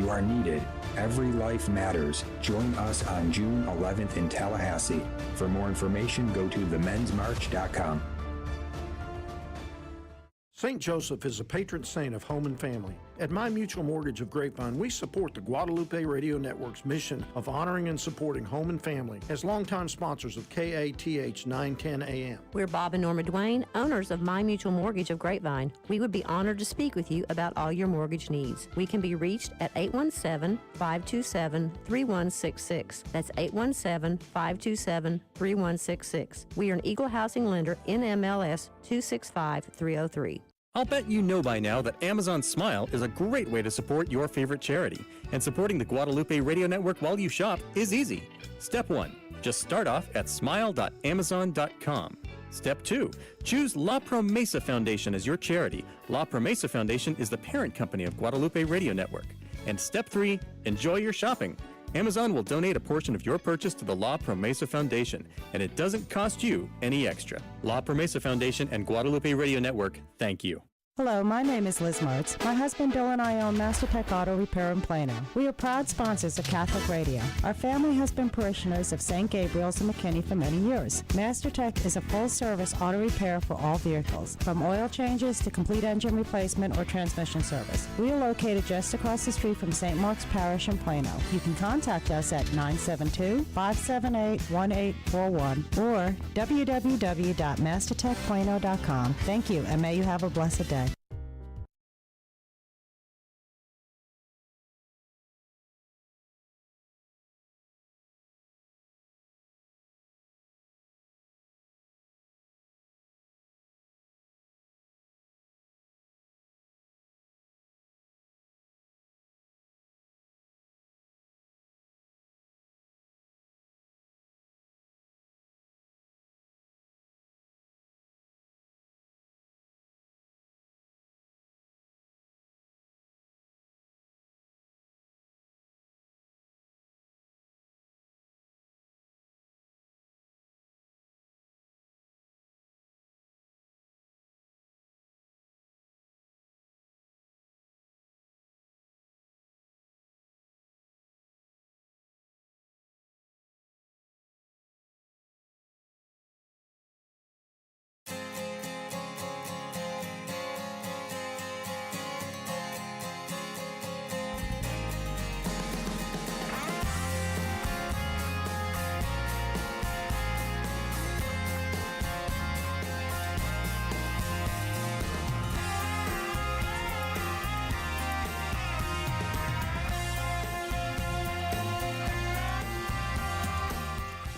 You are needed. Every life matters. Join us on June 11th in Tallahassee. For more information, go to themensmarch.com. St. Joseph is a patron saint of home and family. At My Mutual Mortgage of Grapevine, we support the Guadalupe Radio Network's mission of honoring and supporting home and family as longtime sponsors of KATH 910 AM. We're Bob and Norma Duane, owners of My Mutual Mortgage of Grapevine. We would be honored to speak with you about all your mortgage needs. We can be reached at 817-527-3166. That's 817-527-3166. We are an equal housing lender, NMLS 265303. I'll bet you know by now that Amazon Smile is a great way to support your favorite charity. And supporting the Guadalupe Radio Network while you shop is easy. Step 1. Just start off at smile.amazon.com. Step 2. Choose La Promesa Foundation as your charity. La Promesa Foundation is the parent company of Guadalupe Radio Network. And Step 3. Enjoy your shopping. Amazon will donate a portion of your purchase to the La Promesa Foundation, and it doesn't cost you any extra. La Promesa Foundation and Guadalupe Radio Network, thank you. Hello, my name is Liz Martz. My husband Bill and I own MasterTech Auto Repair in Plano. We are proud sponsors of Catholic Radio. Our family has been parishioners of St. Gabriel's in McKinney for many years. MasterTech is a full-service auto repair for all vehicles, from oil changes to complete engine replacement or transmission service. We are located just across the street from St. Mark's Parish in Plano. You can contact us at 972-578-1841 or www.mastertechplano.com. Thank you, and may you have a blessed day.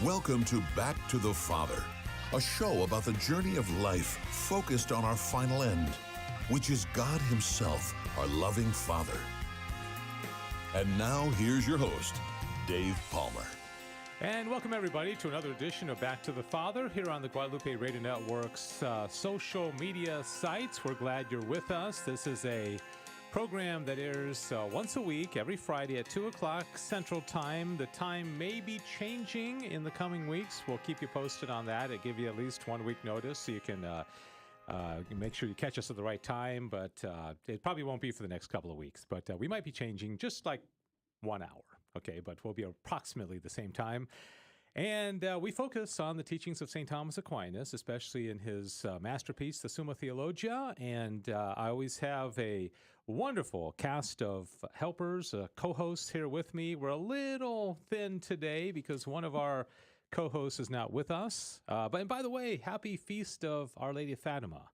Welcome to Back to the Father, a show about the journey of life focused on our final end, which is God Himself, our loving Father. And now, here's your host, Dave Palmer. And welcome, everybody, to another edition of Back to the Father here on the Guadalupe Radio Network's social media sites. We're glad you're with us. This is a program that airs once a week, every Friday at 2 o'clock Central Time. The time may be changing in the coming weeks. We'll keep you posted on that. It'll give you at least 1 week notice so you can make sure you catch us at the right time. But it probably won't be for the next couple of weeks. But we might be changing just like 1 hour, okay? But we'll be approximately the same time. And we focus on the teachings of St. Thomas Aquinas, especially in his masterpiece, the Summa Theologia. And I always have a wonderful cast of helpers, co-hosts here with me. We're a little thin today because one of our co-hosts is not with us. And by the way, happy feast of Our Lady of Fatima.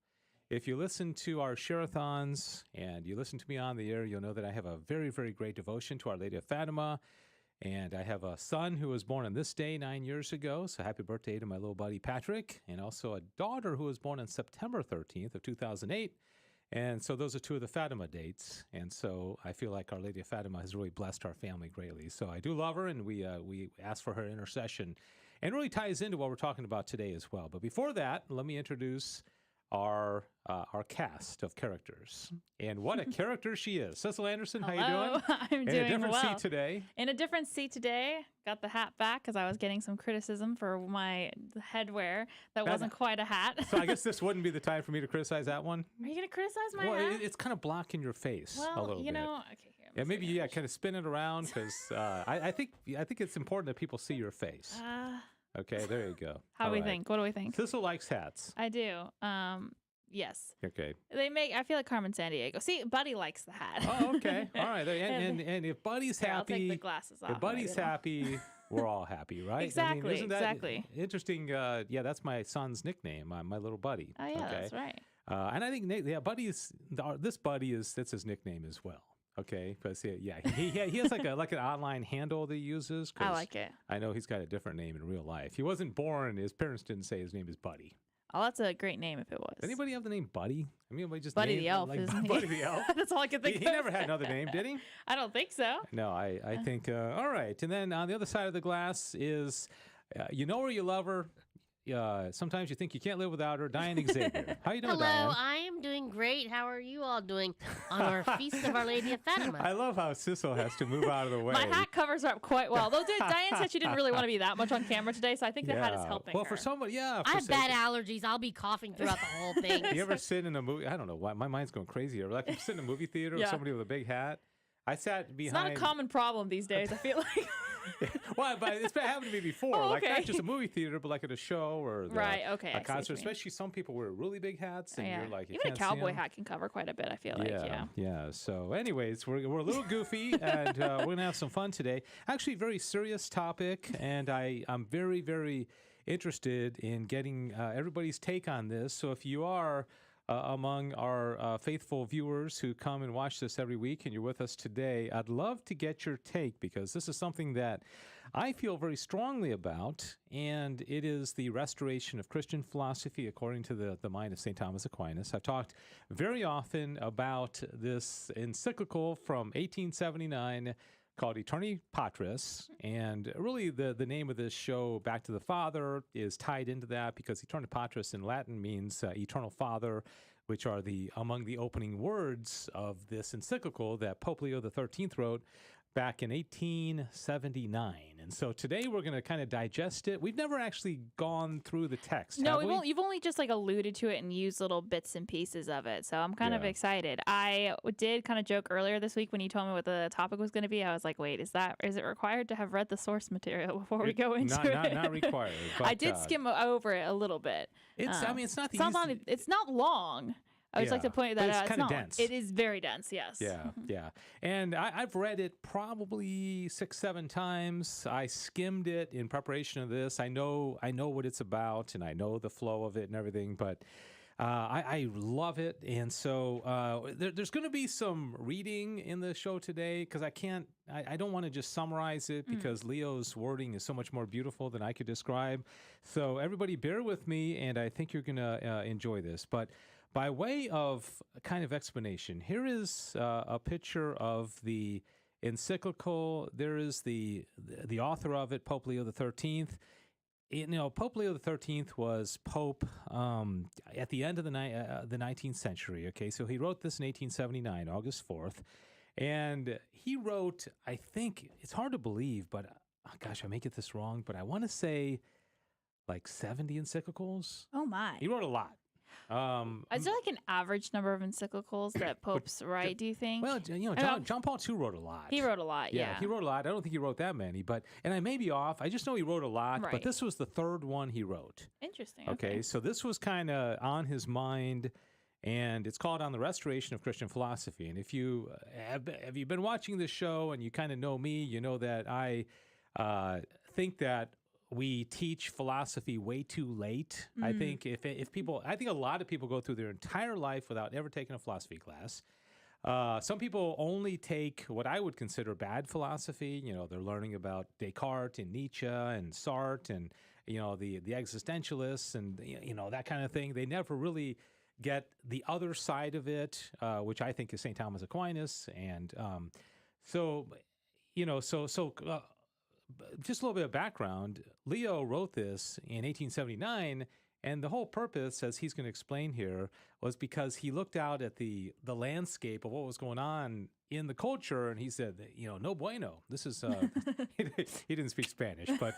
If you listen to our share-a-thons and you listen to me on the air, you'll know that I have a very, very great devotion to Our Lady of Fatima. And I have a son who was born on this day 9 years ago, so happy birthday to my little buddy Patrick, and also a daughter who was born on September 13th of 2008. And so those are two of the Fatima dates, and so I feel like Our Lady of Fatima has really blessed our family greatly. So I do love her, and we ask for her intercession, and it really ties into what we're talking about today as well. But before that, let me introduce our cast of characters. And what a character she is. Cecil Anderson, Hello. how you doing? I'm doing In a different well. seat today. In a different seat today. Got the hat back because I was getting some criticism for my headwear that wasn't quite a hat. So I guess this wouldn't be the time for me to criticize that one. Are you going to criticize my Well, hat? it's kind of blocking your face a Well, little you bit. know, okay, here. Yeah, maybe kind of spin it around because I think it's important that people see your face. Okay, there you go. How do All we right. think? What do we think? Thistle likes hats. I do. Yes. Okay. I feel like Carmen Sandiego. See, Buddy likes the hat. Oh, okay. All right. And if Buddy's Here, I'll happy, take the glasses off. if Buddy's happy, we're all happy, right? Exactly, isn't that exactly. interesting? Yeah, that's my son's nickname, my little Buddy. Oh, yeah, okay? that's right. And I think this Buddy that's his nickname as well. Okay, because he has like an online handle that he uses. I like it. I know he's got a different name in real life. He wasn't born. His parents didn't say his name is Buddy. Oh, that's a great name if it was. Does anybody have the name Buddy? I mean, just Buddy named the Elf, like, isn't he? Buddy the Elf. That's all I can think He of. never had another name, did he? I don't think so. No, I think, all right. And then on the other side of the glass is, you know her, you love her. Sometimes you think you can't live without her. Diane Xavier. How you doing, Hello, Diane? I am doing great. How are you all doing on our Feast of Our Lady of Fatima? I love how Sissel has to move out of the way. My hat covers her up quite well. Though Diane said she didn't really want to be that much on camera today, so I think the hat is helping Well, her. for somebody, I have bad allergies. I'll be coughing throughout the whole thing. You ever sit in a movie? I don't know why. My mind's going crazy. Or like you sit in a movie theater with somebody with a big hat. I sat behind. It's not a common problem these days, I feel like. Well, but it's happened to me before. Oh, Like okay. not just a movie theater, but like at a show or Right, okay, I see a what concert. you mean. Especially some people wear really big hats, and Yeah. you're like, you Even a can't see cowboy 'em. hat can cover quite a bit, I feel like. Yeah. So, anyways, we're a little goofy, and we're gonna have some fun today. Actually, very serious topic, and I'm very, very interested in getting everybody's take on this. So, if you are among our faithful viewers who come and watch this every week, and you're with us today, I'd love to get your take because this is something that I feel very strongly about, and it is the restoration of Christian philosophy according to the mind of St. Thomas Aquinas. I've talked very often about this encyclical from 1879 called Aeterni Patris, and really the name of this show, Back to the Father, is tied into that because Aeterni Patris in Latin means eternal Father, which are among the opening words of this encyclical that Pope Leo XIII wrote back in 1879. And so today we're going to kind of digest it. We've never actually gone through the text, No, have we? you've only just like alluded to it and used little bits and pieces of it. So I'm kind of excited. I did kind of joke earlier this week when you told me what the topic was going to be. I was like, wait, is it required to have read the source material before we go into it? Not required. But, I did skim over it a little bit. It's it's not the it's not long. I would like to point that but out. It's kind of dense. It is very dense, yes. Yeah. And I've read it probably 6-7 times. I skimmed it in preparation of this. I know what it's about, and I know the flow of it and everything, but I love it. And so there's going to be some reading in the show today because I don't want to just summarize it because Leo's wording is so much more beautiful than I could describe. So everybody bear with me, and I think you're going to enjoy this. But by way of kind of explanation, here is a picture of the encyclical. There is the author of it, Pope Leo XIII. Pope Leo XIII was Pope at the end of the 19th century. Okay, so he wrote this in 1879, August 4th. And he wrote, I think, it's hard to believe, but gosh, I may get this wrong, but I want to say like 70 encyclicals. Oh, my. He wrote a lot. Is there like an average number of encyclicals that popes write, do you think? Well, John Paul II wrote a lot. He wrote a lot, yeah. He wrote a lot. I don't think he wrote that many, and I may be off. I just know he wrote a lot, Right. but this was the third one he wrote. Interesting. Okay, so this was kind of on his mind, and it's called On the Restoration of Christian Philosophy. And if you have you been watching this show and you kind of know me, you know that I think that we teach philosophy way too late. I think if people, I think a lot of people go through their entire life without ever taking a philosophy class. Some people only take what I would consider bad philosophy. They're learning about Descartes and Nietzsche and Sartre and the existentialists and that kind of thing. They never really get the other side of it, which I think is St. Thomas Aquinas. And just a little bit of background. Leo wrote this in 1879, and the whole purpose, as he's going to explain here, was because he looked out at the landscape of what was going on in the culture, and he said, no bueno. This is, he didn't speak Spanish, but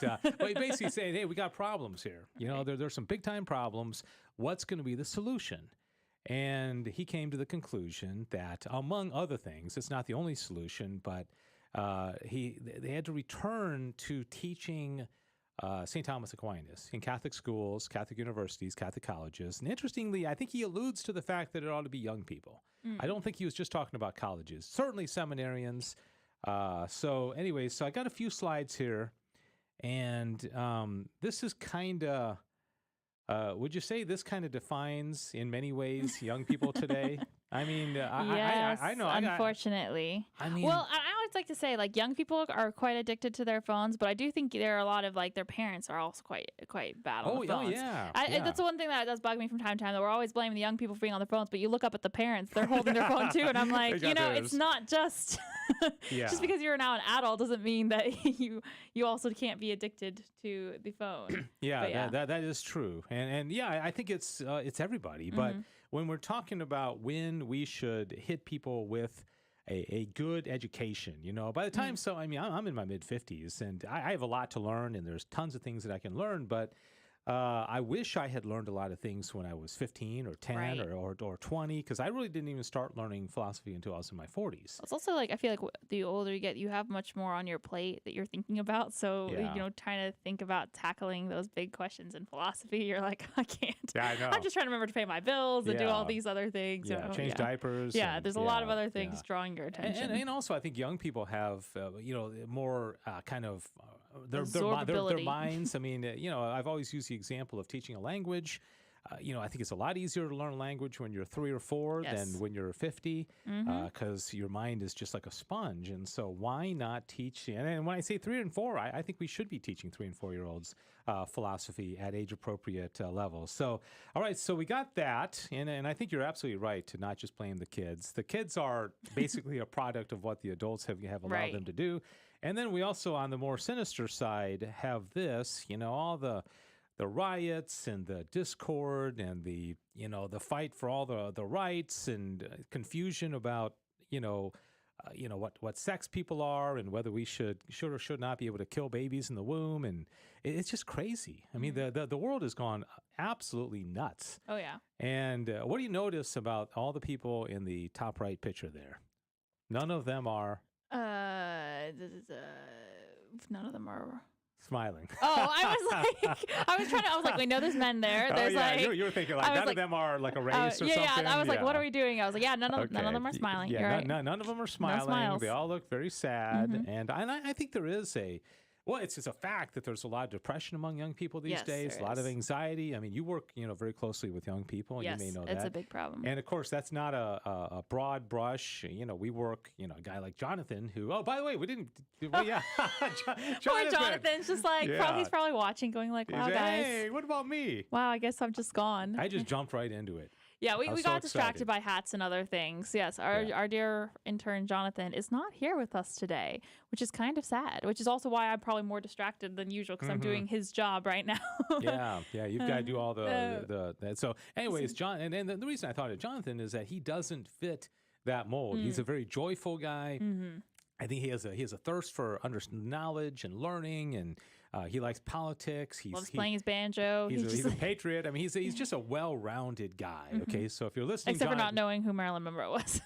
he basically saying, hey, we got problems here. There's some big-time problems. What's going to be the solution? And he came to the conclusion that, among other things, it's not the only solution, but they had to return to teaching St. Thomas Aquinas in Catholic schools, Catholic universities, Catholic colleges. And interestingly, I think he alludes to the fact that it ought to be young people. I don't think he was just talking about colleges, certainly seminarians. So I got a few slides here, and this is kind of, would you say this kind of defines in many ways young people today? I mean, yes, I know. Unfortunately. I mean, well, I always like to say, like, young people are quite addicted to their phones, but I do think there are a lot of, like, their parents are also quite bad on the phones. Oh, yeah. That's the one thing that does bug me from time to time, that we're always blaming the young people for being on their phones, but you look up at the parents, they're holding their phone too, and I'm like, it's not just just because you're now an adult doesn't mean that you also can't be addicted to the phone. That is true, and I think it's everybody, but when we're talking about when we should hit people with a good education, by the time, I'm in my mid-50s, and I have a lot to learn, and there's tons of things that I can learn, but I wish I had learned a lot of things when I was 15 or 10 or 20, because I really didn't even start learning philosophy until I was in my 40s. It's also like, I feel like the older you get, you have much more on your plate that you're thinking about. So, trying to think about tackling those big questions in philosophy, you're like, I can't. Yeah, I know. I'm just trying to remember to pay my bills and do all these other things. Change diapers. Yeah, there's a lot of other things drawing your attention. And also, I think young people have, more kind of their minds. I mean, I've always used the example of teaching a language. I think it's a lot easier to learn a language when you're 3 or 4 than when you're 50, because your mind is just like a sponge. And so why not teach? And when I say 3 and 4, I think we should be teaching 3 and 4-year-olds philosophy at age-appropriate levels. So, all right, so we got that. And I think you're absolutely right to not just blame the kids. The kids are basically a product of what the adults have allowed them to do. And then we also, on the more sinister side, have this, all the riots and the discord and the fight for all the rights and confusion about what sex people are and whether we should or should not be able to kill babies in the womb, and it's just crazy. I mean, the world has gone absolutely nuts. Oh yeah. And what do you notice about all the people in the top right picture there? None of them are. None of them are smiling. Oh, I was like, wait, no, there's men there. There's you were thinking like none of them are like a race or something. Yeah, I was like, what are we doing? I was like, none of them are smiling. Yeah, You're right. none of them are smiling. They all look very sad, and I think there is it's just a fact that there's a lot of depression among young people these days, a lot of anxiety. I mean, you work, very closely with young people, and you may know that. It's a big problem. And of course, that's not a broad brush. We work, a guy like Jonathan, who, oh, by the way, we didn't, Jonathan. Poor Jonathan's just like, he's probably watching, going like, wow, guys. Hey, what about me? Wow, I guess I'm just gone. I just jumped right into it. Yeah, we got distracted by hats and other things. Yes, our dear intern Jonathan is not here with us today, which is kind of sad, which is also why I'm probably more distracted than usual, because I'm doing his job right now. yeah, you've got to do all the so anyways, John, and the reason I thought of Jonathan is that he doesn't fit that mold. He's a very joyful guy. I think he has a thirst for knowledge and learning, and he likes politics. He loves playing his banjo. He's a patriot. I mean, he's just a well-rounded guy. Okay, so if you're listening, except for not knowing who Marilyn Monroe was.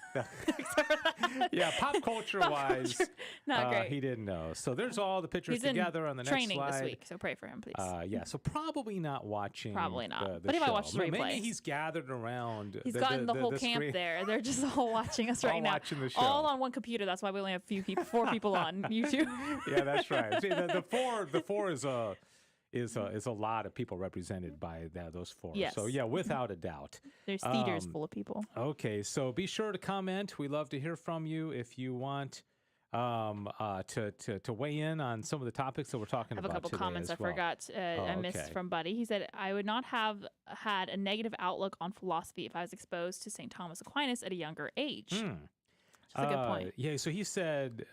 Yeah, pop culture-wise, not great. He didn't know. So there's all the pictures together on the next slide. He's in training this week, so pray for him, please. So probably not watching. Probably not. The but he might watch the replay. Maybe he's gathered around. He's gotten the whole camp screen. There. They're just all watching us right now. Watching the show. All on one computer. That's why we only have 4 people on YouTube. Yeah, that's right. See, the four is a lot of people represented by those 4. Yes. So yeah, without a doubt. There's theaters full of people. Okay, so be sure to comment. We love to hear from you if you want to weigh in on some of the topics that we're talking about today. I have a couple comments I forgot. I missed from Buddy. He said, I would not have had a negative outlook on philosophy if I was exposed to St. Thomas Aquinas at a younger age. That's a good point. Yeah, so he said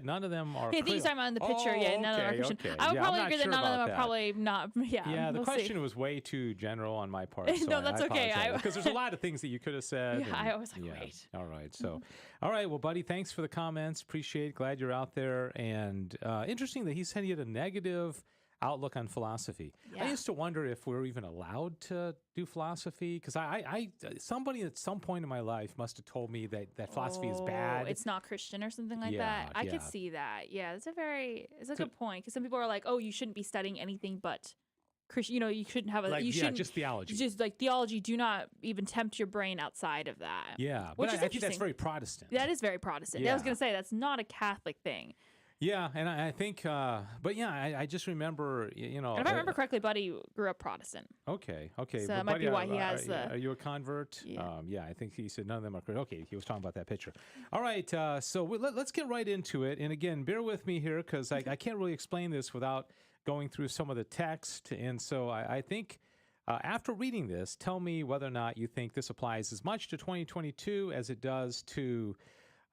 none of them are. I think he's talking about in the picture. None of them are Christian. Okay. I would probably agree that none of them are probably not. Yeah, the question was way too general on my part. So no, that's okay. Because there's a lot of things that you could have said. Yeah, I was like, wait. All right. So, all right. Well, buddy, thanks for the comments. Appreciate it. Glad you're out there. And interesting that he said he had a negative outlook on philosophy. Yeah. I used to wonder if we're even allowed to do philosophy, because somebody at some point in my life must have told me that philosophy is bad. It's not Christian or something like Yeah, that. I yeah. could see that. Yeah, it's a good point, because some people are like, oh, you shouldn't be studying anything but Christian. You know, you shouldn't have Like, you yeah, shouldn't just theology. Just like theology, do not even tempt your brain outside of that. Yeah, which but is I think that's interesting. very Protestant. That is very Protestant. I was Yeah. going to say that's not a Catholic thing. Yeah, and I think, but yeah, I just remember, you know. And if I remember correctly, Buddy grew up Protestant. Okay. So But that might be buddy, why he has Are you a convert? Yeah. I think he said none of them are correct. Okay, he was talking about that picture. All right, so let's get right into it. And again, bear with me here, because I can't really explain this without going through some of the text. And so I think after reading this, tell me whether or not you think this applies as much to 2022 as it does to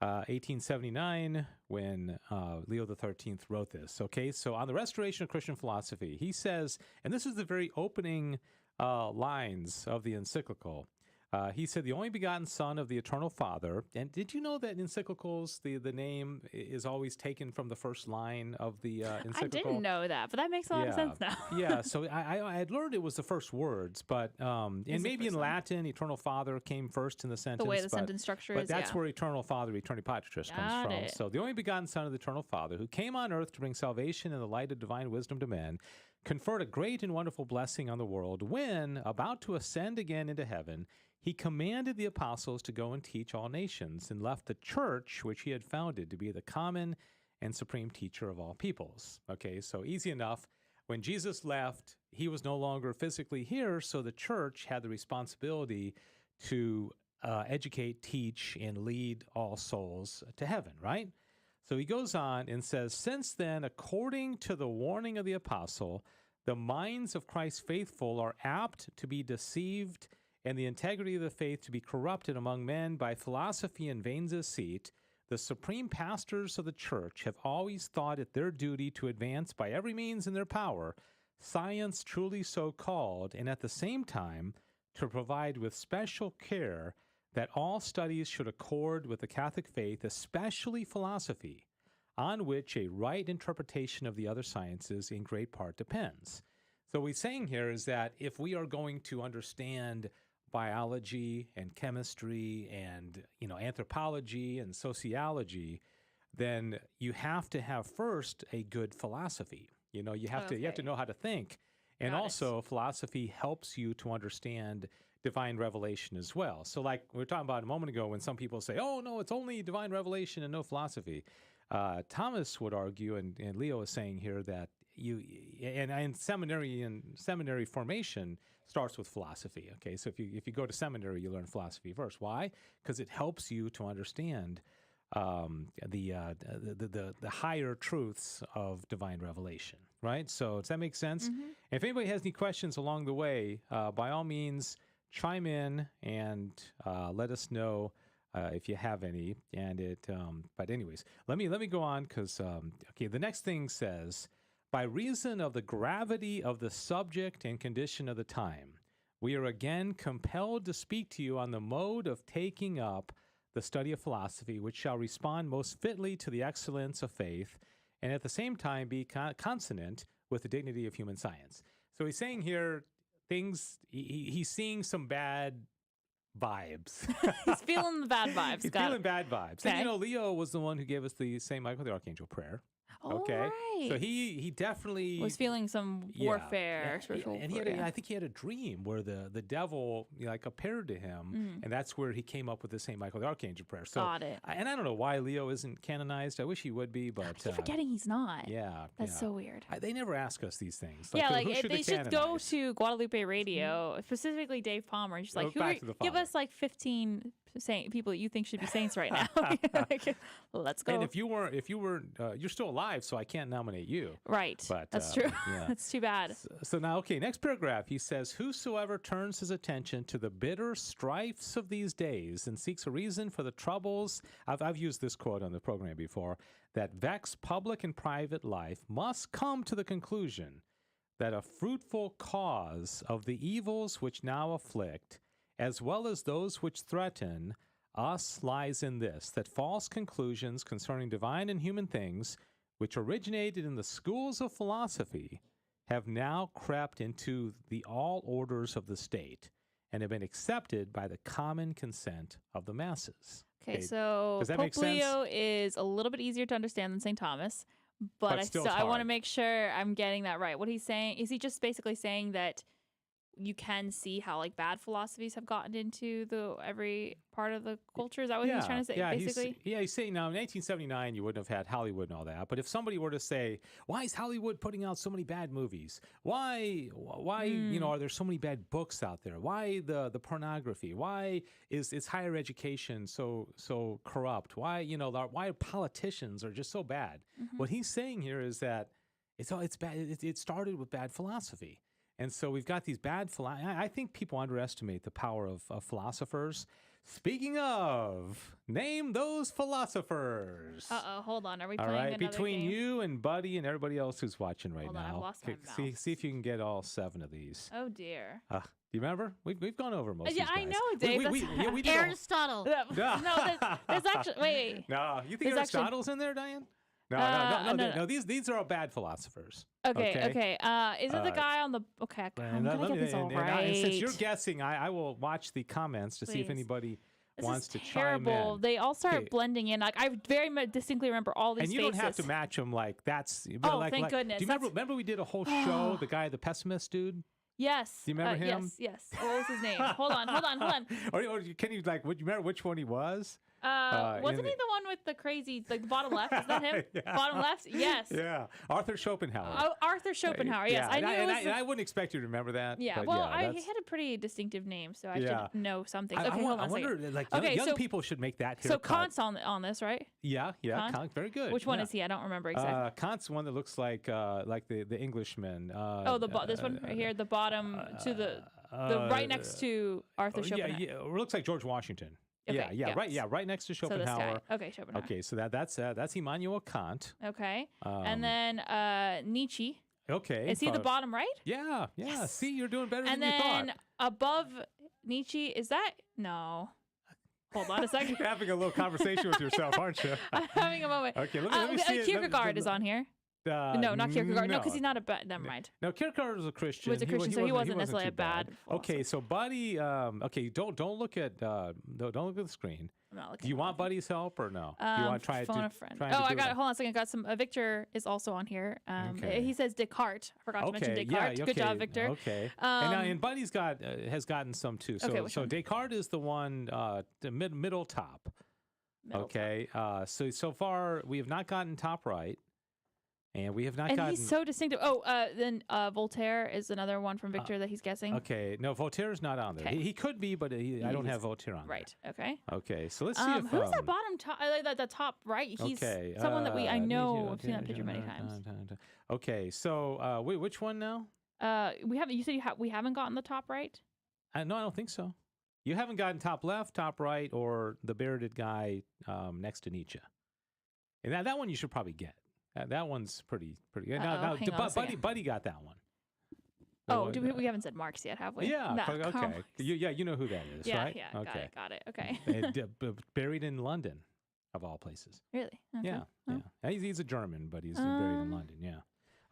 1879, when Leo XIII wrote this. Okay, so on the restoration of Christian philosophy, he says, and this is the very opening lines of the encyclical. He said, the only begotten Son of the Eternal Father. And did you know that in encyclicals, the name is always taken from the first line of the encyclical? I didn't know that, but that makes a lot of sense now. Yeah, so I had learned it was the first words, but and maybe in Latin, Eternal Father came first in the sentence. The way the sentence structure but is, that's yeah. where Eternal Father, Aeterni Patris comes Got from. it. So the only begotten Son of the Eternal Father, who came on earth to bring salvation and the light of divine wisdom to men, conferred a great and wonderful blessing on the world when, about to ascend again into heaven, he commanded the apostles to go and teach all nations, and left the church which he had founded to be the common and supreme teacher of all peoples. Okay, so easy enough. When Jesus left, he was no longer physically here, so the church had the responsibility to educate, teach, and lead all souls to heaven, right? So he goes on and says, since then, according to the warning of the apostle, the minds of Christ's faithful are apt to be deceived, and the integrity of the faith to be corrupted among men by philosophy and vain deceit. The supreme pastors of the church have always thought it their duty to advance by every means in their power science truly so called, and at the same time to provide with special care that all studies should accord with the Catholic faith, especially philosophy, on which a right interpretation of the other sciences in great part depends. So what he's saying here is that if we are going to understand biology and chemistry and, you know, anthropology and sociology, then you have to have first a good philosophy. You know, you have to know how to think. And also philosophy helps you to understand divine revelation as well. So like we were talking about a moment ago, when some people say, oh no, it's only divine revelation and no philosophy. Thomas would argue, and Leo is saying here, that seminary formation starts with philosophy. Okay, so if you go to seminary, you learn philosophy first. Why? Because it helps you to understand the higher truths of divine revelation. Right. So does that make sense? Mm-hmm. If anybody has any questions along the way, by all means, chime in and let us know if you have any. And but anyways, let me go on, because the next thing says, by reason of the gravity of the subject and condition of the time, we are again compelled to speak to you on the mode of taking up the study of philosophy, which shall respond most fitly to the excellence of faith, and at the same time be consonant with the dignity of human science. So he's saying here he's seeing some bad vibes. He's feeling the bad vibes. He's feeling bad vibes. Okay. And Leo was the one who gave us the St. Michael the Archangel prayer. Okay. Right. So he definitely was feeling some warfare, spiritual. And I think he had a dream where the devil appeared to him, and that's where he came up with the St. Michael the Archangel prayer. So, got it. And I don't know why Leo isn't canonized. I wish he would be, but I keep forgetting he's not. Yeah, that's so weird. They never ask us these things. They should go to Guadalupe Radio, specifically Dave Palmer, and just give us 15 people that you think should be saints right now. Let's go. And if you weren't, you're still alive, so I can't nominate you. Right. But that's true. Yeah. That's too bad. So now, next paragraph, he says, whosoever turns his attention to the bitter strifes of these days and seeks a reason for the troubles, I've used this quote on the program before, that vex public and private life, must come to the conclusion that a fruitful cause of the evils which now afflict, as well as those which threaten us, lies in this, that false conclusions concerning divine and human things, which originated in the schools of philosophy, have now crept into the all orders of the state and have been accepted by the common consent of the masses. Okay, so does that Pope make sense? Leo is a little bit easier to understand than St. Thomas, but I want to make sure I'm getting that right. What he's saying, is he just basically saying that you can see how like bad philosophies have gotten into every part of the culture? Is that what he's trying to say? Basically, he's saying now in 1879 you wouldn't have had Hollywood and all that. But if somebody were to say, why is Hollywood putting out so many bad movies? Why are there so many bad books out there? Why the pornography? Why is higher education so corrupt? Why why politicians are just so bad? What he's saying here is that it's bad. It started with bad philosophy. And so we've got these bad I think people underestimate the power of philosophers. Speaking of, name those philosophers. Hold on. Are we all playing right, another between game? you and Buddy and everybody else who's watching right Hold now. on, I've lost my mouse. See if you can get all 7 of these. Oh dear. Do you remember? We've gone over most of these Yeah, guys. I know, Dave. We did Aristotle. No, there's actually wait. No, you think There's Aristotle's in there, Diane? No. These are all bad philosophers. Okay. Is it the guy on the? Okay, I'm gonna get this all right. And since you're guessing, I will watch the comments to see if anybody wants to chime in. They all start blending in. Like I very distinctly remember all these. And you don't have to match them. Like that's. Thank goodness. Do you remember we did a whole show? The guy, the pessimist dude. Yes. Do you remember him? Yes. What was his name? Hold on. Or can you would you remember which one he was? Wasn't he the one with the crazy, like the bottom left? Is that him? Yeah. Bottom left? Yes. Yeah. Arthur Schopenhauer. Oh, Arthur Schopenhauer. Yes, I knew it was. I wouldn't expect you to remember that. Yeah. Well, he had a pretty distinctive name, so I should know something. Okay, hold on I wonder, young people should make that haircut. So Kant's on this, right? Yeah. Kant, very good. Which one is he? I don't remember exactly. Kant's one that looks like the Englishman. This one right here, the bottom to the right next to Arthur Schopenhauer. Yeah. It looks like George Washington. Okay, right next to Schopenhauer. So this guy. Okay, Schopenhauer. Okay, so that's Immanuel Kant. Okay, and then Nietzsche. Okay, is he the bottom right? Yeah. Yes. See, you're doing better than you thought. And then above Nietzsche, is that no? Hold on a second. You're having a little conversation with yourself, aren't you? I'm having a moment. Okay, let me see. Kierkegaard is on here. No, not Kierkegaard. No, because he's not a bad. Never mind. No, Kierkegaard was a Christian. Was a Christian, so he wasn't necessarily a bad. Okay, so Buddy. Don't look at the screen. I'm not looking. Do you want Buddy's help or no? Do you want to try phone a friend? I got it. Hold on a second. I got some. Victor is also on here. He says Descartes. I forgot to mention Descartes. Good job, Victor. Okay. And Buddy's has gotten some too. So Descartes is the one, the middle top. Okay. So far we have not gotten top right. And we have not gotten... he's so distinctive. Then Voltaire is another one from Victor that he's guessing. Okay. No, Voltaire's not on there. He could be, but I don't have Voltaire on there. Right. Okay. Okay. So let's see if... Who's that bottom top? The top right? He's someone that I know. I've seen that picture many times. Okay. So which one now? We haven't... You said we haven't gotten the top right? No, I don't think so. You haven't gotten top left, top right, or the bearded guy next to Nietzsche. And that one you should probably get. That one's pretty good. Now, Buddy got that one. We haven't said Marx yet, have we? Yeah. Okay. You know who that is, right? Yeah. Okay. Got it. Okay. Buried in London, of all places. Really? Okay. Yeah. He's a German, but he's buried in London. Yeah.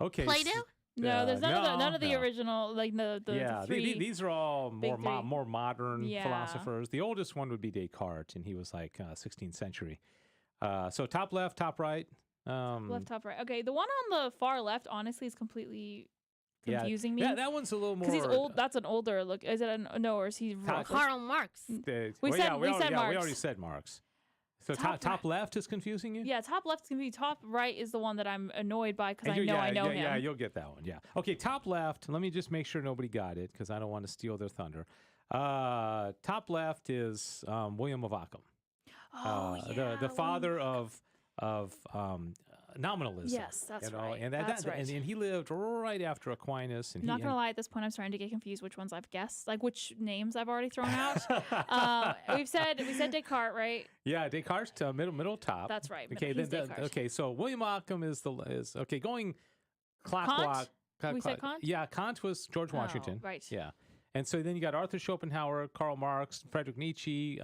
Okay. Plato? No, there's none of the original, like the three. These are all more modern philosophers. The oldest one would be Descartes, and he was like 16th century. So top left, top right. Left, top, right. Okay, the one on the far left, honestly, is completely confusing me. That one's a little more. Because he's old. That's an older look. Is it no, or is he? Karl Marx. We said Marx. We already said Marx. So top left is confusing you? Yeah, top left is confusing. Top right is the one that I'm annoyed by because I know him. Yeah, you'll get that one. Yeah. Okay, top left. Let me just make sure nobody got it because I don't want to steal their thunder. Top left is William of Ockham. The father of nominalism. Yes, that's right. And and he lived right after Aquinas. And I'm not gonna lie, at this point, I'm starting to get confused which ones I've guessed, like which names I've already thrown out. We said Descartes, right? Yeah, Descartes middle top. That's right. Okay, so William Ockham is going clockwise. We said Kant. Yeah, Kant was George Washington. Right. Yeah. And so then you got Arthur Schopenhauer, Karl Marx, Friedrich Nietzsche,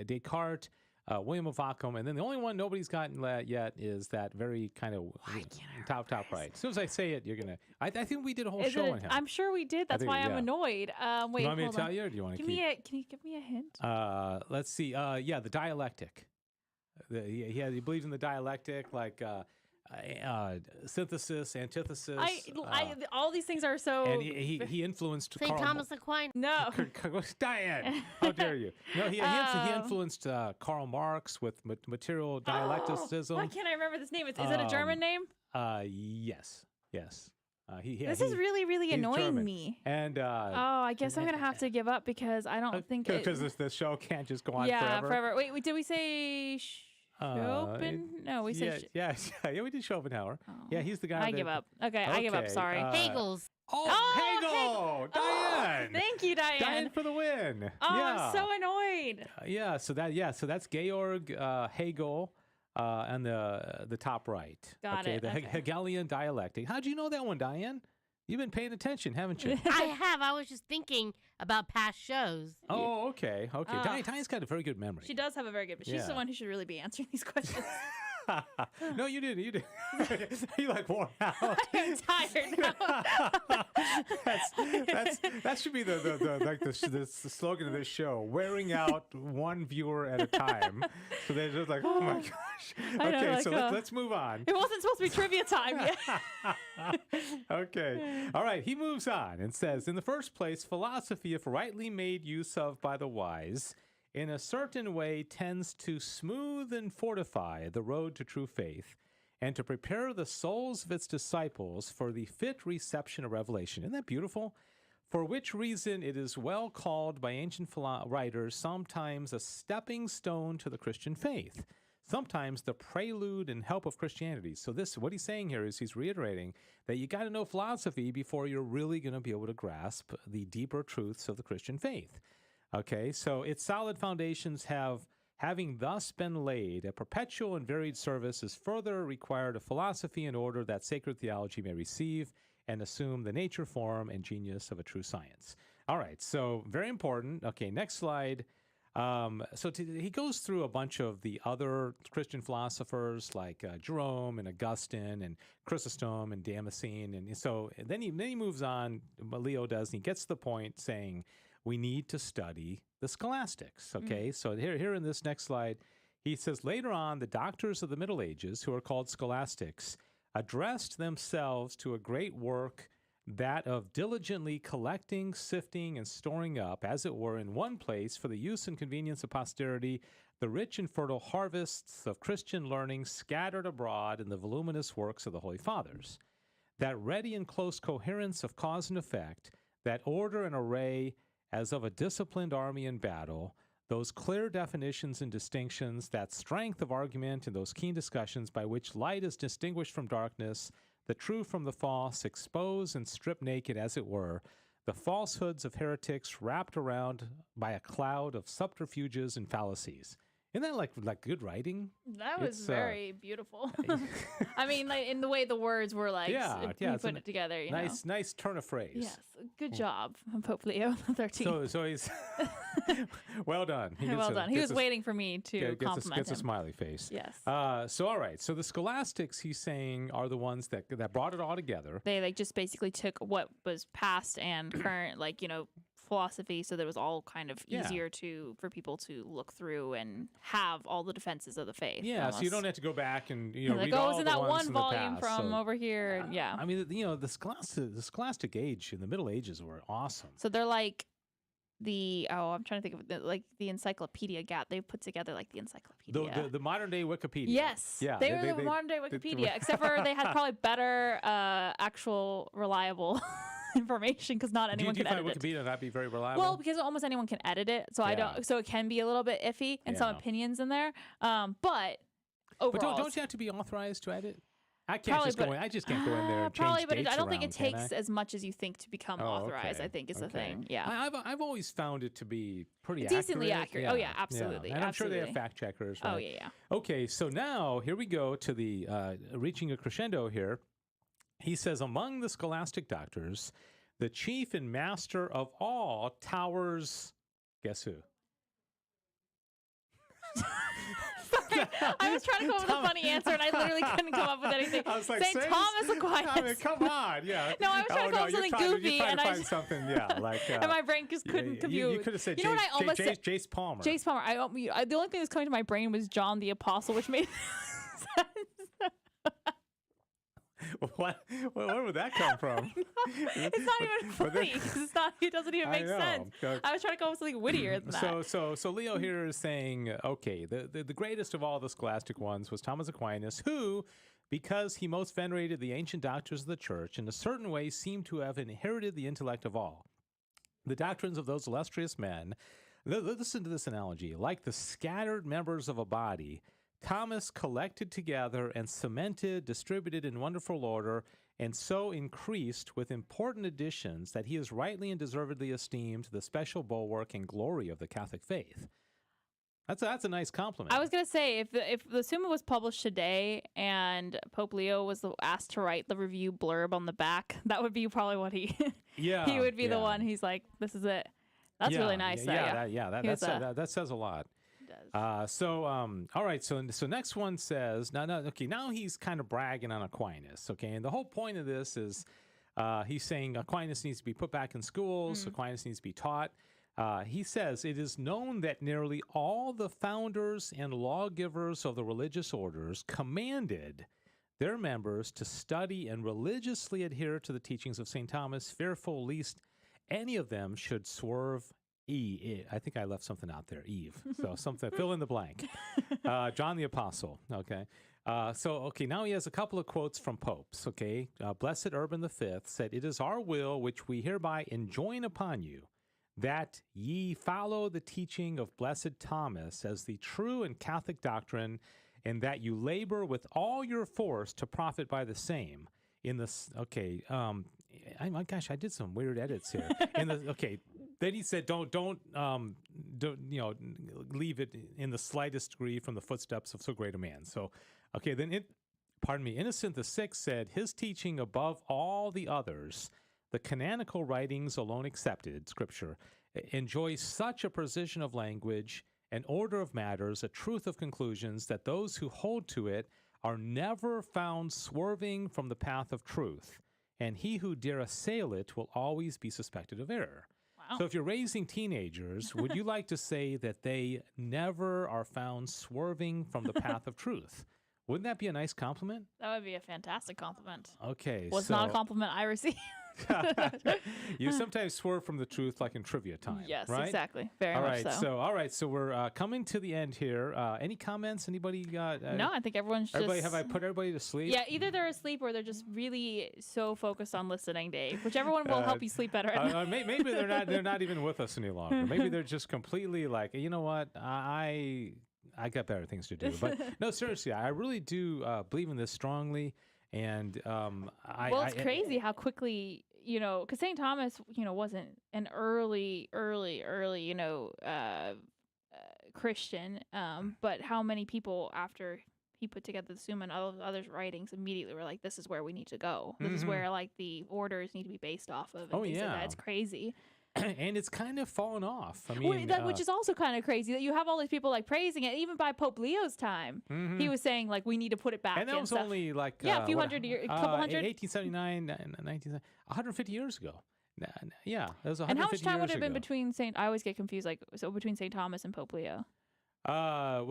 Descartes. William of Ockham, and then the only one nobody's gotten yet is that very kind of top right. As soon as I say it, you're gonna. I think we did a whole show on him. I'm sure we did. That's why I'm annoyed. Wait, you want me to hold tell on. you, or do you want to Can you give me a hint? Let's see. The dialectic. He believes in the dialectic, like synthesis, antithesis. All these things are so. And he influenced St. Thomas Aquinas. No. Diane, how dare you? No, he influenced Karl Marx with material dialecticism. Why can't I remember this name? Is it a German name? Yes. This is really annoying German. me. And I guess I'm gonna have to give up because I don't think because the show can't just go on forever. Wait, did we say no, we said we did Schopenhauer. Oh. Yeah, he's the guy. I give up. Okay, I give up. Sorry. Hegel's. Hegel! Diane! Thank you, Diane. Diane for the win. I'm so annoyed. So that's Georg Hegel on the top right. Got it. The Hegelian dialectic. How'd you know that one, Diane? You've been paying attention, haven't you? I have. I was just thinking about past shows. Oh, okay. Diane's got a very good memory. She does have a very good, but she's the one who should really be answering these questions. No, you didn't. You like worn out. I'm tired now. That should be the slogan of this show: wearing out one viewer at a time. So they're just like, oh my gosh. Okay, so let's move on. It wasn't supposed to be trivia time yet. Okay. All right. He moves on and says, in the first place, philosophy, if rightly made use of by the wise, in a certain way tends to smooth and fortify the road to true faith and to prepare the souls of its disciples for the fit reception of revelation. Isn't that beautiful? For which reason it is well called by ancient writers sometimes a stepping stone to the Christian faith, sometimes the prelude and help of Christianity. So what he's saying here is he's reiterating that you got to know philosophy before you're really going to be able to grasp the deeper truths of the Christian faith. Okay, so its solid foundations having thus been laid, a perpetual and varied service is further required of philosophy in order that sacred theology may receive and assume the nature, form, and genius of a true science. All right, so very important. Okay, next slide. He goes through a bunch of the other Christian philosophers like Jerome and Augustine and Chrysostom and Damascene, and then he moves on. Leo does, and he gets to the point saying, we need to study the scholastics, okay? So here in this next slide, he says, later on, the doctors of the Middle Ages, who are called scholastics, addressed themselves to a great work, that of diligently collecting, sifting, and storing up, as it were, in one place, for the use and convenience of posterity, the rich and fertile harvests of Christian learning scattered abroad in the voluminous works of the Holy Fathers. That ready and close coherence of cause and effect, that order and array as of a disciplined army in battle, those clear definitions and distinctions, that strength of argument and those keen discussions by which light is distinguished from darkness, the true from the false, expose and strip naked, as it were, the falsehoods of heretics wrapped around by a cloud of subterfuges and fallacies. Isn't that like good writing? That was very beautiful. I mean, like in the way the words were like, you put it together. Nice turn of phrase. Yes, good job, Pope Leo XIII. So he's well done. He was waiting for me to compliment him. Gets a smiley face. Yes. So all right. So the scholastics, he's saying, are the ones that brought it all together. They just basically took what was past and current, philosophy, so that it was all kind of easier for people to look through and have all the defenses of the faith. Yeah, almost. So you don't have to go back and read all all in the that ones one in volume the past. from over here. Yeah, I mean, the scholastic age in the Middle Ages were awesome. So they're like I'm trying to think of the encyclopedia gap. They put together like the encyclopedia. The modern day Wikipedia. Yes. Yeah. They were the modern day Wikipedia, except for they had probably better actual reliable information because not anyone can edit it. Do you find Wikipedia not be very reliable? Well, because almost anyone can edit it, so so it can be a little bit iffy and some opinions in there. But overall, don't you have to be authorized to edit? I just can't go in there and change dates I don't think it around, takes as much as you think to become authorized. I think is the thing. Yeah, I've always found it to be pretty decently accurate. Oh yeah, absolutely. And I'm sure they have fact checkers. Right? Oh yeah. Okay, so now here we go to the reaching a crescendo here. He says, among the scholastic doctors, the chief and master of all towers, guess who? I was trying to come up with a funny answer, and I literally couldn't come up with anything. I was like, St. Thomas Aquinas. I mean, come on, yeah. No, I was trying to come up with something goofy, and I find something, yeah, like. And my brain just couldn't compute. You could have said Jace Palmer. Jace Palmer. The only thing that was coming to my brain was John the Apostle, which made sense. Where would that come from? It's not even funny because it doesn't even make sense. I was trying to come up with something wittier than that. So Leo here is saying, okay, the greatest of all the scholastic ones was Thomas Aquinas, who, because he most venerated the ancient doctrines of the church, in a certain way seemed to have inherited the intellect of all. The doctrines of those illustrious men, listen to this analogy, like the scattered members of a body, Thomas collected together and cemented, distributed in wonderful order, and so increased with important additions that he is rightly and deservedly esteemed the special bulwark and glory of the Catholic faith. That's a nice compliment. I was gonna say if the Summa was published today and Pope Leo was asked to write the review blurb on the back, that would be probably what he he would be the one. He's like, this is it. That's really nice. That says a lot. All right. So next one says, now he's kind of bragging on Aquinas. Okay. And the whole point of this is he's saying Aquinas needs to be put back in schools. Aquinas needs to be taught. He says, it is known that nearly all the founders and lawgivers of the religious orders commanded their members to study and religiously adhere to the teachings of St. Thomas, fearful lest any of them should swerve I think I left something out there, Eve. So something, fill in the blank. John the Apostle, okay. Now he has a couple of quotes from popes, okay. Blessed Urban V said, it is our will which we hereby enjoin upon you, that ye follow the teaching of Blessed Thomas as the true and Catholic doctrine, and that you labor with all your force to profit by the same. In this, okay, I did some weird edits here. Then he said, don't leave it in the slightest degree from the footsteps of so great a man. So, okay, then Innocent VI said, his teaching above all the others, the canonical writings alone accepted, Scripture, enjoys such a precision of language, an order of matters, a truth of conclusions, that those who hold to it are never found swerving from the path of truth, and he who dare assail it will always be suspected of error. Wow. So if you're raising teenagers, would you like to say that they never are found swerving from the path of truth? Wouldn't that be a nice compliment? That would be a fantastic compliment. Okay. Was not a compliment I received. You sometimes swerve from the truth, like in trivia time. Yes, right? Exactly. Very much so. All right. So we're coming to the end here. Any comments? Anybody got? No, I think everyone's just. Have I put everybody to sleep? Yeah, either they're asleep or they're just really so focused on listening, Dave. Whichever one will help you sleep better. Maybe they're not even with us any longer. Maybe they're just completely like, you know what, I got better things to do. But no, seriously, I really do believe in this strongly. And it's crazy how quickly, because St. Thomas, wasn't an early, Christian, but how many people after he put together the Summa and all of others' writings immediately were like, this is where we need to go. This is where like the orders need to be based off of. And things like that. It's crazy. And it's kind of fallen off. I mean, which is also kind of crazy that you have all these people like praising it. Even by Pope Leo's time, he was saying like we need to put it back. And that was stuff. only like a few hundred years, a couple hundred. 1879, 150 years ago. Yeah, that was 150 years ago. And how much time would it have been between I always get confused, between St. Thomas and Pope Leo? Thomas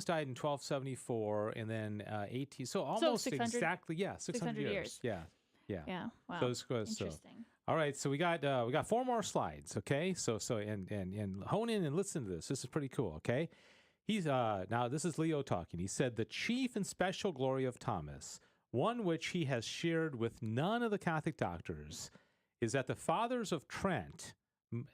died in 1274, and then 18. So almost 600, exactly, 600 years. Yeah. Wow. Interesting. All right, so we got 4 more slides, okay? So and hone in and listen to this. This is pretty cool, okay? He's now this is Leo talking. He said the chief and special glory of Thomas, one which he has shared with none of the Catholic doctors, is that the Fathers of Trent,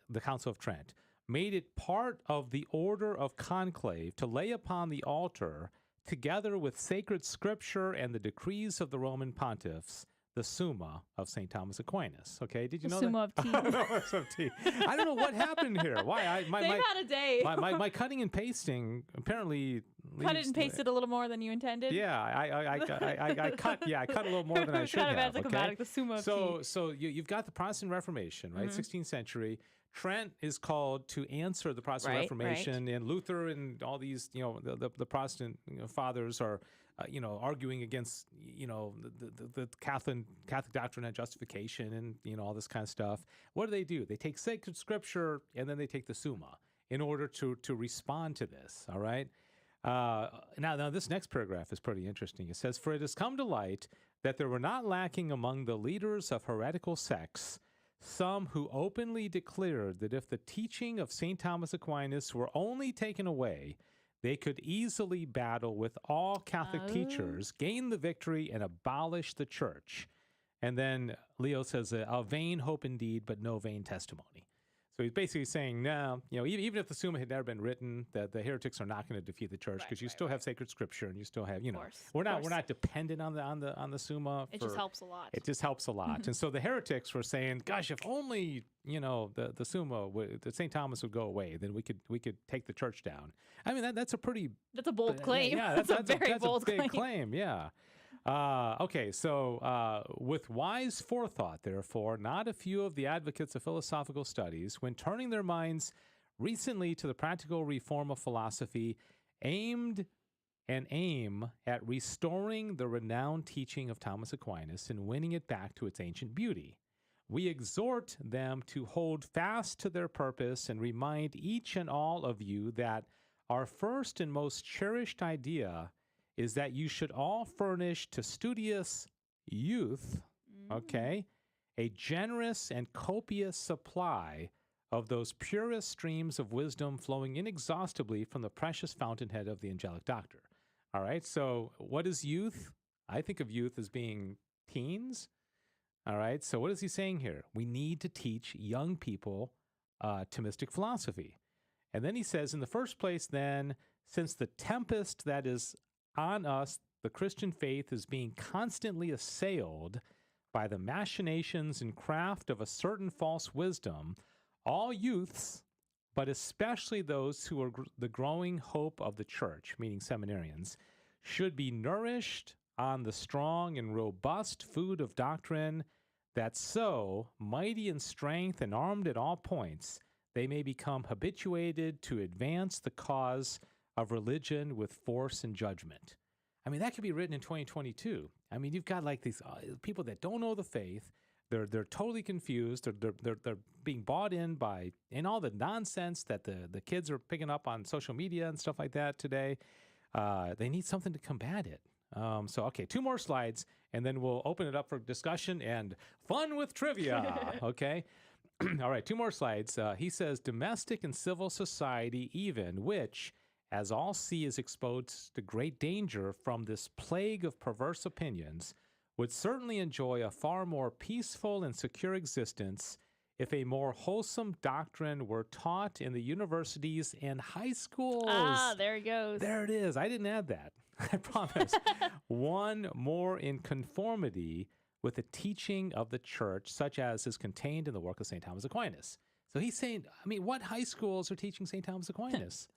the Council of Trent, made it part of the order of conclave to lay upon the altar, together with sacred Scripture and the decrees of the Roman pontiffs, the Summa of St. Thomas Aquinas. Okay, did you know Summa that? Of tea. I don't know what happened here. Why? They've had a day. my cutting and pasting apparently cut it and paste it a little more than you intended. Yeah, I cut a little more than I should have. Anticlimactic, the Summa of Tea. So you've got the Protestant Reformation, right? 16th century. Trent is called to answer the Protestant Reformation, and Luther and all these, the Protestant fathers are, arguing against, the Catholic doctrine and justification and, all this kind of stuff. What do? They take sacred scripture and then they take the Summa in order to respond to this. All right. Now this next paragraph is pretty interesting. It says, "For it has come to light that there were not lacking among the leaders of heretical sects some who openly declared that if the teaching of St. Thomas Aquinas were only taken away, they could easily battle with all Catholic teachers, gain the victory, and abolish the church." And then Leo says, "A vain hope indeed, but no vain testimony." So he's basically saying, no, even if the Summa had never been written, that the heretics are not going to defeat the church because you still have sacred scripture and you still have, we're not dependent on the Summa. It just helps a lot. It just helps a lot. And so the heretics were saying, gosh, if only the Summa, the St. Thomas would go away, then we could take the church down. I mean, that's a bold claim. Yeah, that's a very bold claim. Yeah. Okay, so with wise forethought, therefore, not a few of the advocates of philosophical studies, when turning their minds recently to the practical reform of philosophy, aim at restoring the renowned teaching of Thomas Aquinas and winning it back to its ancient beauty. We exhort them to hold fast to their purpose and remind each and all of you that our first and most cherished idea is that you should all furnish to studious youth, a generous and copious supply of those purest streams of wisdom flowing inexhaustibly from the precious fountainhead of the angelic doctor. All right, so what is youth? I think of youth as being teens. All right, so what is he saying here? We need to teach young people Thomistic philosophy. And then he says, in the first place, then, since the tempest that is on us, the Christian faith, is being constantly assailed by the machinations and craft of a certain false wisdom, all youths, but especially those who are the growing hope of the church, meaning seminarians, should be nourished on the strong and robust food of doctrine, that so, mighty in strength and armed at all points, they may become habituated to advance the cause of religion with force and judgment. I mean, that could be written in 2022. I mean, you've got like these people that don't know the faith. They're totally confused. They're being bought in by all the nonsense that the kids are picking up on social media and stuff like that today. They need something to combat it. Okay, 2 more slides, and then we'll open it up for discussion and fun with trivia. Okay. All right, 2 more slides. He says, domestic and civil society even, which, as all see, is exposed to great danger from this plague of perverse opinions, would certainly enjoy a far more peaceful and secure existence if a more wholesome doctrine were taught in the universities and high schools. Ah, there he goes. There it is. I didn't add that. I promise. One more in conformity with the teaching of the church, such as is contained in the work of St. Thomas Aquinas. So he's saying, I mean, what high schools are teaching St. Thomas Aquinas?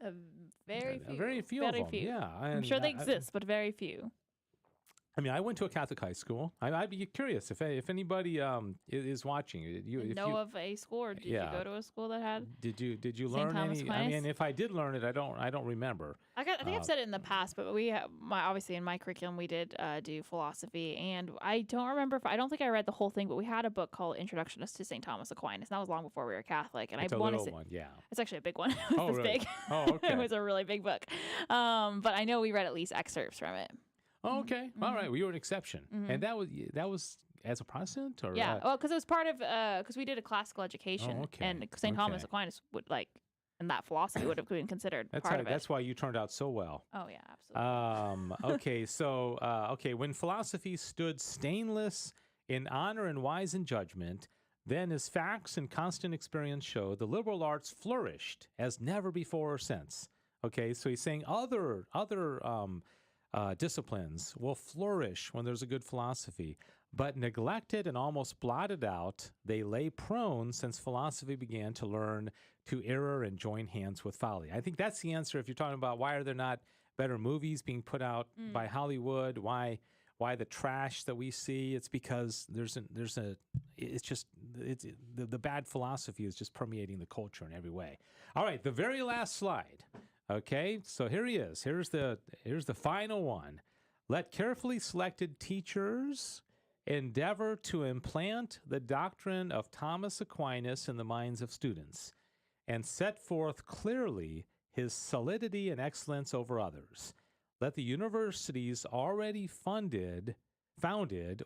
Very few. Very few of them, yeah. I'm sure they exist, but very few. I mean, I went to a Catholic high school. I'd be curious if anybody is watching. You know of a school, or did you go to a school that had? Did you learn any? Aquinas? I mean, if I did learn it, I don't remember. I think I've said it in the past, but we have, obviously in my curriculum we did do philosophy, and I don't remember. I don't think I read the whole thing, but we had a book called Introduction to St. Thomas Aquinas, and that was long before we were Catholic. And it's I want to say, one, yeah, it's actually a big one. It was really? Big. Oh, okay. It was a really big book, but I know we read at least excerpts from it. Oh, okay. Mm-hmm. All right. Well, you were an exception. Mm-hmm. And that was as a Protestant? Or yeah. Well, because it was part of, because we did a classical education. Oh, okay. And St. Thomas Aquinas would and that philosophy would have been considered part of it. That's why you turned out so well. Oh, yeah, absolutely. Okay. So, when philosophy stood stainless in honor and wise in judgment, then as facts and constant experience show, the liberal arts flourished as never before or since. Okay. So he's saying other disciplines will flourish when there's a good philosophy, but neglected and almost blotted out, they lay prone since philosophy began to learn to error and join hands with folly. I think that's the answer if you're talking about why are there not better movies being put out by Hollywood, why the trash that we see. It's because the bad philosophy is just permeating the culture in every way. All right, the very last slide. Okay, so here he is. Here's the final one. Let carefully selected teachers endeavor to implant the doctrine of Thomas Aquinas in the minds of students and set forth clearly his solidity and excellence over others. Let the universities already founded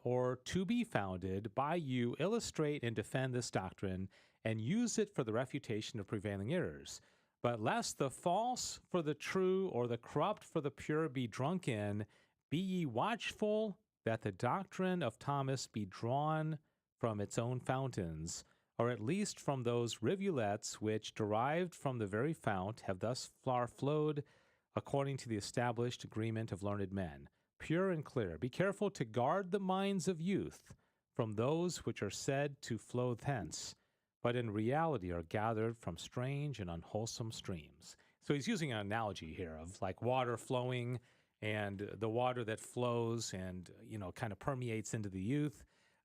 or to be founded by you illustrate and defend this doctrine and use it for the refutation of prevailing errors. But lest the false for the true or the corrupt for the pure be drunk in, be ye watchful that the doctrine of Thomas be drawn from its own fountains, or at least from those rivulets which, derived from the very fount, have thus far flowed according to the established agreement of learned men, pure and clear. Be careful to guard the minds of youth from those which are said to flow thence, but in reality are gathered from strange and unwholesome streams. So he's using an analogy here of like water flowing and the water that flows and, kind of permeates into the youth.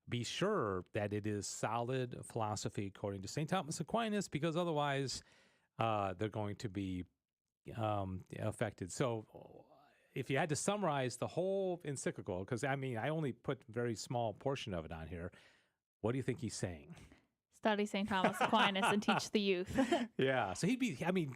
Be sure that it is solid philosophy according to St. Thomas Aquinas, because otherwise they're going to be affected. So if you had to summarize the whole encyclical, because I only put a very small portion of it on here, what do you think he's saying? Study St. Thomas Aquinas and teach the youth. Yeah. So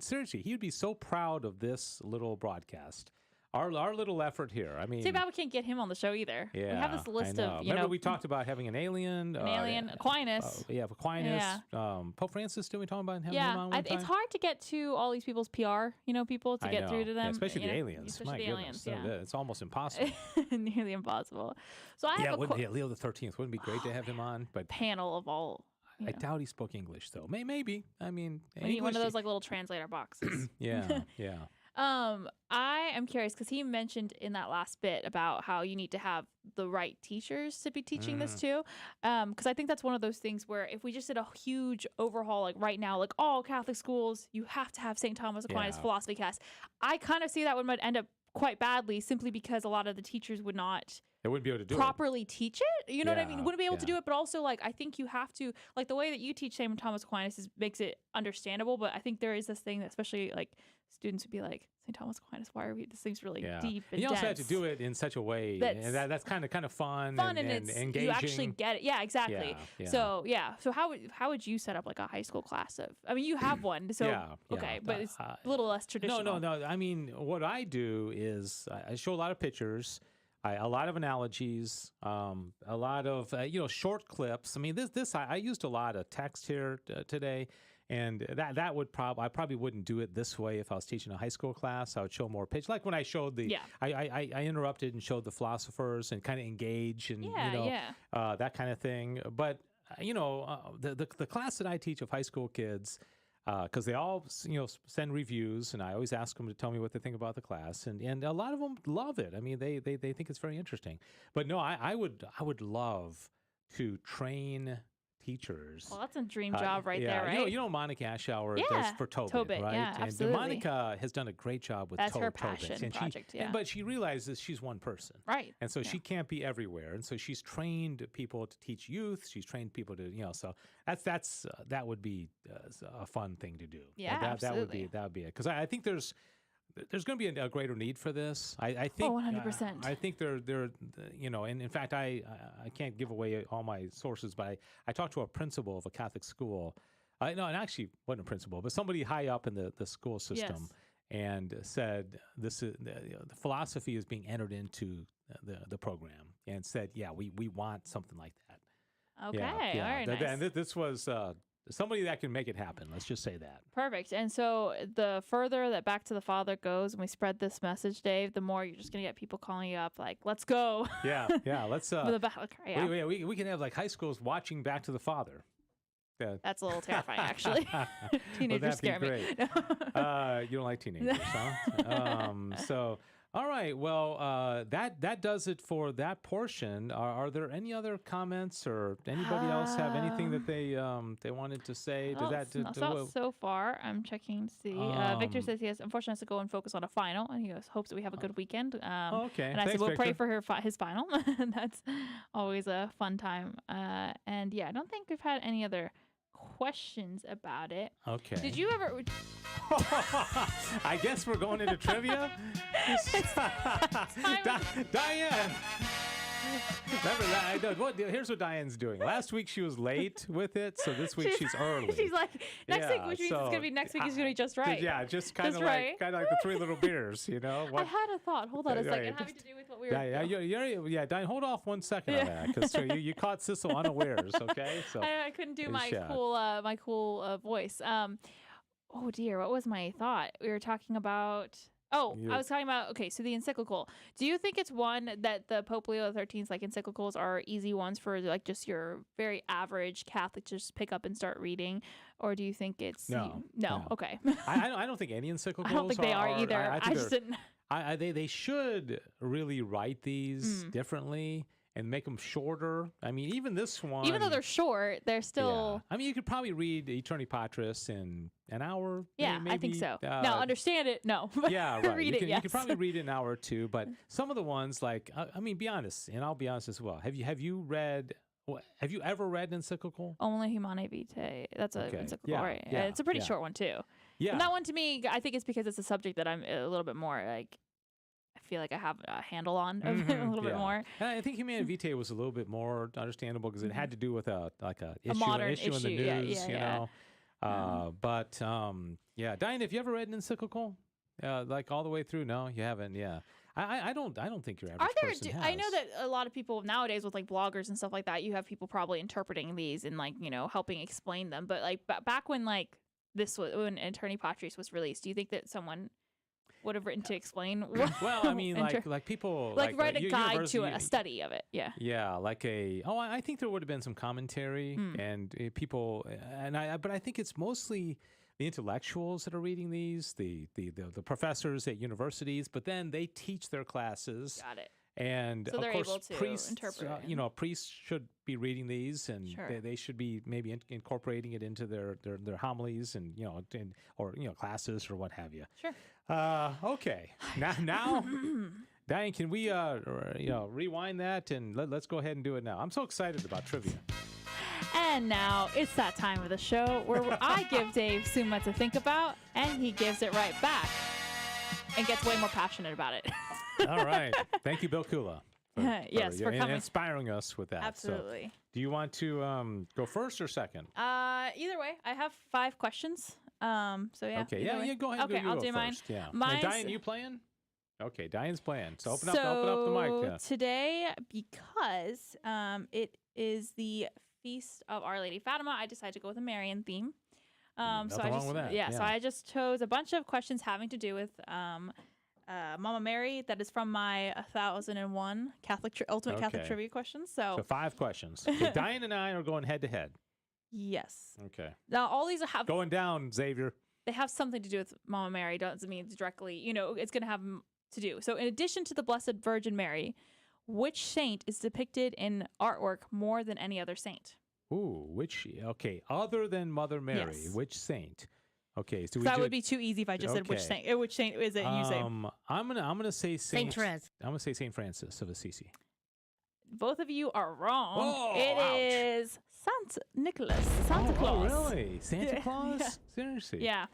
seriously, he would be so proud of this little broadcast. Our little effort here. Too bad we can't get him on the show either. Yeah, we have this list of, Remember we talked about having an alien. Aquinas. Aquinas. Yeah. Pope Francis, didn't we talk about having him on one time? It's hard to get to all these people's PR, people to get through to them. Yeah, especially the aliens. Especially My the goodness. aliens, yeah. It's almost impossible. Nearly impossible. So I have Leo the 13th. Wouldn't it be great to have him on? But panel of all. I doubt he spoke English, though. Maybe. One of those little translator boxes. Yeah. I am curious because he mentioned in that last bit about how you need to have the right teachers to be teaching this too. Because I think that's one of those things where if we just did a huge overhaul, like right now, like all Catholic schools, you have to have St. Thomas Aquinas philosophy class. I kind of see that would end up quite badly simply because a lot of the teachers would not. They wouldn't be able to do properly teach it. You know what I mean? Wouldn't be able to do it, but also I think you have to, the way that you teach St. Thomas Aquinas makes it understandable. But I think there is this thing that especially students would be like, St. Thomas Aquinas, why are we? This thing's really deep and you also have dense. to do it in such a way that's kind of fun and engaging. You actually get it. Yeah, exactly. Yeah. So how would you set up a high school class of? You have one. So okay, but it's a little less traditional. No. What I do is I show a lot of pictures. A lot of analogies, a lot of short clips. I used a lot of text here today, and that would I probably wouldn't do it this way if I was teaching a high school class. I would show more pictures, like when I showed I interrupted and showed the philosophers and kind of engage and that kind of thing. But the class that I teach of high school kids. Because they all, send reviews, and I always ask them to tell me what they think about the class, and a lot of them love it. They think it's very interesting. But no, I would love to train teachers. Well, that's a dream job right there, right? Monica Ashour does for Tobit, right? Yeah, and absolutely. Monica has done a great job with that's her Tobit. passion project, but she realizes she's one person. Right. And so she can't be everywhere. And so she's trained people to teach youth. She's trained people to, so that would be a fun thing to do. Yeah, absolutely. That would be it. Because I think there's going to be a greater need for this. I think 100%. I think they're and in fact I can't give away all my sources, but I talked to a principal of a Catholic school. And actually wasn't a principal, but somebody high up in the school system, and said this is the philosophy is being entered into the program, and said we want something like that. Okay, all right, nice. And this was. Somebody that can make it happen. Let's just say that. Perfect. And so the further that Back to the Father goes and we spread this message, Dave, the more you're just going to get people calling you up like, let's go. Yeah. Let's. We can have high schools watching Back to the Father. That's a little terrifying, actually. Teenagers scare me. You don't like teenagers, huh? All right. Well, that does it for that portion. Are there any other comments or anybody else have anything that they wanted to say? So far, I'm checking to see. Victor says he unfortunately has to go and focus on a final, and he hopes that we have a good weekend. Okay. And I Thanks, said we'll pray Victor. for his final. That's always a fun time. And yeah, I don't think we've had any other questions about it. Okay. Did you ever? I guess we're going into trivia. Diane. Remember, here's what Diane's doing. Last week she was late with it, so this week she's early. She's like next week, which means it's gonna be next week is gonna be just right. Yeah, just kind of like the Three Little Bears, you know. I had a thought. Hold on a second. Having to do with what we were. Yeah, Diane, hold off 1 second on that because you caught Sissel unawares. Okay, so I couldn't do my cool voice. Oh dear, what was my thought? We were talking about. I was talking about, so the encyclical. Do you think it's one that the Pope Leo XIII's encyclicals are easy ones for just your very average Catholic to just pick up and start reading? Or do you think it's... No. Okay. I don't think any encyclicals I don't think they are either. I just didn't... They should really write these differently and make them shorter. I mean, even this one... Even though they're short, they're still... Yeah. I mean, you could probably read Aeterni Patris in an hour. Yeah, maybe. I think so. Now, understand it? No. Yeah, right. Read You could probably read it in an hour or two, but some of the ones, be honest, and I'll be honest as well. Have you ever read an encyclical? Only Humanae Vitae. That's an encyclical, right? Yeah, it's a pretty short one, too. Yeah. And that one, to me, I think it's because it's a subject that I'm a little bit more, I feel like I have a handle on a little bit more. And I think Humanae Vitae was a little bit more understandable because it had to do with a modern issue in the news, you know. Diane, have you ever read an encyclical, all the way through? No, you haven't. Yeah, I don't think your average person has. I know that a lot of people nowadays with bloggers and stuff like that, you have people probably interpreting these and helping explain them. But back when when Aeterni Patris was released, do you think that someone would have written to explain? Well, I mean, people write a guide to a study of it. Yeah. Yeah, I think there would have been some commentary and people, but I think it's mostly the intellectuals that are reading these, the professors at universities, but then they teach their classes. Got it. And so of they're course, able to priests, interpret. Priests should be reading these, and Sure. they should be maybe incorporating it into their homilies and or classes or what have you. Sure. Okay. Now, Diane, can we rewind that and let's go ahead and do it now? I'm so excited about trivia. And now it's that time of the show where I give Dave Suma to think about, and he gives it right back and gets way more passionate about it. All right. Thank you, Bill Kula. For coming. Inspiring us with that. Absolutely. So, do you want to go first or second? Either way, I have 5 questions. So yeah. Okay. Yeah. Go ahead. Okay, I'll do first. mine. Yeah. Mine's, Diane, you playing? Okay, Diane's playing. So open up the mic. Today, because it is the Feast of Our Lady Fatima, I decided to go with a Marian theme. Nothing wrong with that. Yeah. So I just chose a bunch of questions having to do with Mama Mary. That is from my 1001 Ultimate Catholic Trivia questions. So 5 questions. Okay, Diane and I are going head to head. Yes. Okay. Now all these have going down, Xavier. They have something to do with Mama Mary. Doesn't mean it's directly. It's going to have to do. So in addition to the Blessed Virgin Mary, which saint is depicted in artwork more than any other saint? Ooh, other than Mother Mary, yes. Which saint? Okay, so that would be too easy if I just said which saint. Which saint is it? You say. I'm gonna say Saint Therese. I'm gonna say Saint Francis of Assisi. Both of you are wrong. Oh, it is Santa Claus. Oh, really? Santa Claus? Yeah. Seriously? Yeah.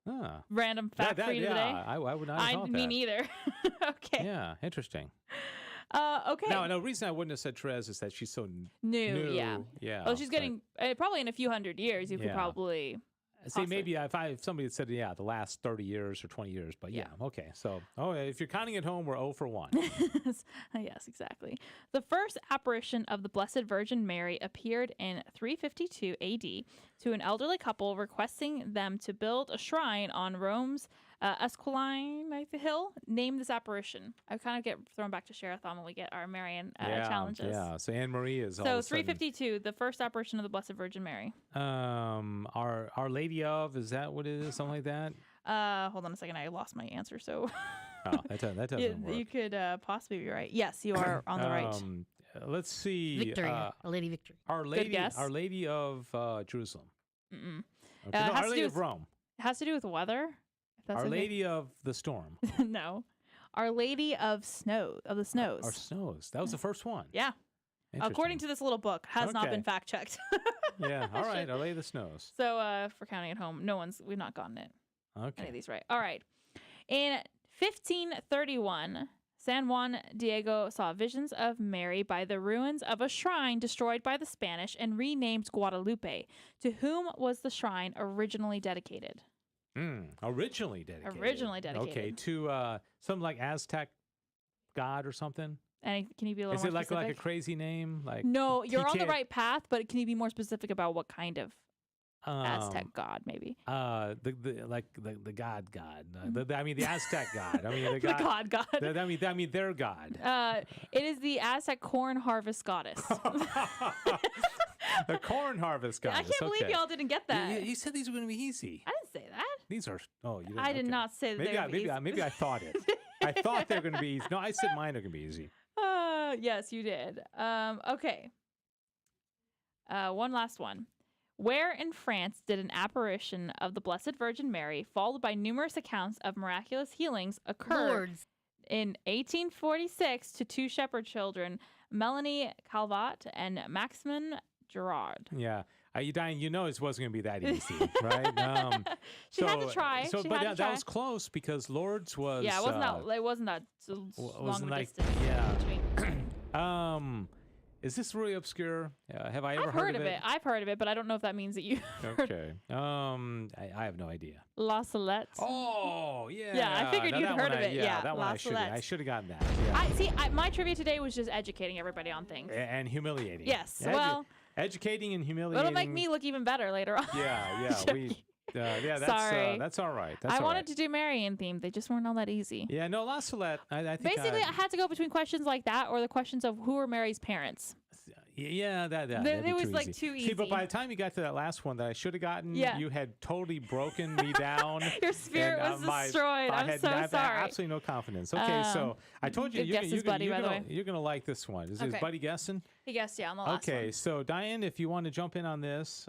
Ah. Random fact for you today. I would not have thought Me that. neither. Okay. Yeah, interesting. Okay. Now, the reason I wouldn't have said Therese is that she's so new. Yeah. Yeah. Well, she's getting probably in a few hundred years. You could probably. See, maybe if somebody had said, the last 30 years or 20 years, but okay. So, if you're counting at home, we're 0 for 1. Yes, exactly. The first apparition of the Blessed Virgin Mary appeared in 352 AD to an elderly couple requesting them to build a shrine on Rome's Esquiline Hill. Name this apparition. I kind of get thrown back to Sherathon when we get our Marian challenges. Yeah, so Anne Marie is all So of a sudden, 352, the first apparition of the Blessed Virgin Mary. Our Lady of, is that what it is? Something like that? Hold on a second. I lost my answer. So Oh, that doesn't work. You could possibly be right. Yes, you are on the right. Let's see. Victory. A Lady Victory. Our Lady, guess. Our Lady of Jerusalem. Mm-mm. Okay, no, Our Lady of Rome. It has to do with weather. If that's Our okay. Lady of the Storm. No. Our Lady of Snows. Our Snows. That was the first one. Yeah. According to this little book, has not been fact checked. Yeah. All right. Our Lady of the Snows. So for counting at home, we've not gotten it. Okay. Any of these right. All right. In 1531, San Juan Diego saw visions of Mary by the ruins of a shrine destroyed by the Spanish and renamed Guadalupe. To whom was the shrine originally dedicated? Originally dedicated. Okay, to some like Aztec god or something. And can you be a little Is more it specific? like a crazy name? Like No, you're on the right path, but can you be more specific about what kind of Aztec god, maybe? The god. I mean the Aztec god. I mean the god. God. I mean their god. It is the Aztec corn harvest goddess. The corn harvest goddess. I can't believe y'all didn't get that. You said these were going to be easy. I didn't say that. These are. Oh, you didn't. I did not say that. Maybe I thought it. I thought they were going to be easy. No, I said mine are going to be easy. Yes, you did. Okay. One last one. Where in France did an apparition of the Blessed Virgin Mary, followed by numerous accounts of miraculous healings, occur Lourdes. in 1846 to two shepherd children, Melanie Calvat and Maximin Gerard? Yeah. Diane, you know it wasn't going to be that easy, right? She had to try. That was close because Lourdes was. Yeah, it wasn't that long of a distance. Yeah. Is this really obscure? Have I ever heard of it? I've heard of it, but I don't know if that means that you. Okay. I have no idea. La Salette. Oh, yeah. Yeah, I figured you'd heard of it. Yeah, that one La I should have gotten that. Yeah. My trivia today was just educating everybody on things. And humiliating. Yes. Well. Educating and humiliating. It'll make me look even better later on. Yeah. Sorry. That's all right. I wanted to do Marian themed. They just weren't all that easy. Yeah, no, La Salette. I think basically, I had to go between questions like that or the questions of who were Mary's parents. Yeah, it was like too easy. See, but by the time you got to that last one that I should have gotten, you had totally broken me down. Your spirit was destroyed. I'm so sorry. I had absolutely no confidence. Okay, so this is Buddy, you're going to like this one. Is Buddy guessing? He guessed, on the last one. Okay, so Diane, if you want to jump in on this,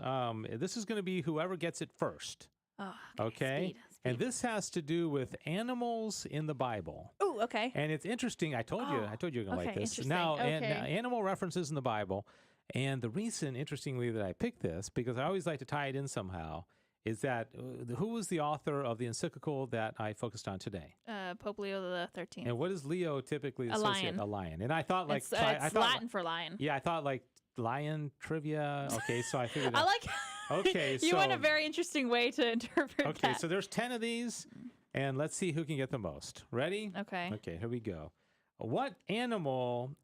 this is going to be whoever gets it first. Oh, okay. Speed. And this has to do with animals in the Bible. Oh, okay. And it's interesting. I told you you're going to like this. Now, animal references in the Bible. And the reason, interestingly, that I picked this, because I always like to tie it in somehow, is that who was the author of the encyclical that I focused on today? Pope Leo XIII. And what does Leo typically associate? A lion. And I thought it's Latin for lion. Yeah, I thought like lion trivia. Okay, so I figured I like Okay, you went a very interesting way to interpret that. Okay, so there's 10 of these, and let's see who can get the most. Ready? Okay. Okay, here we go. What animal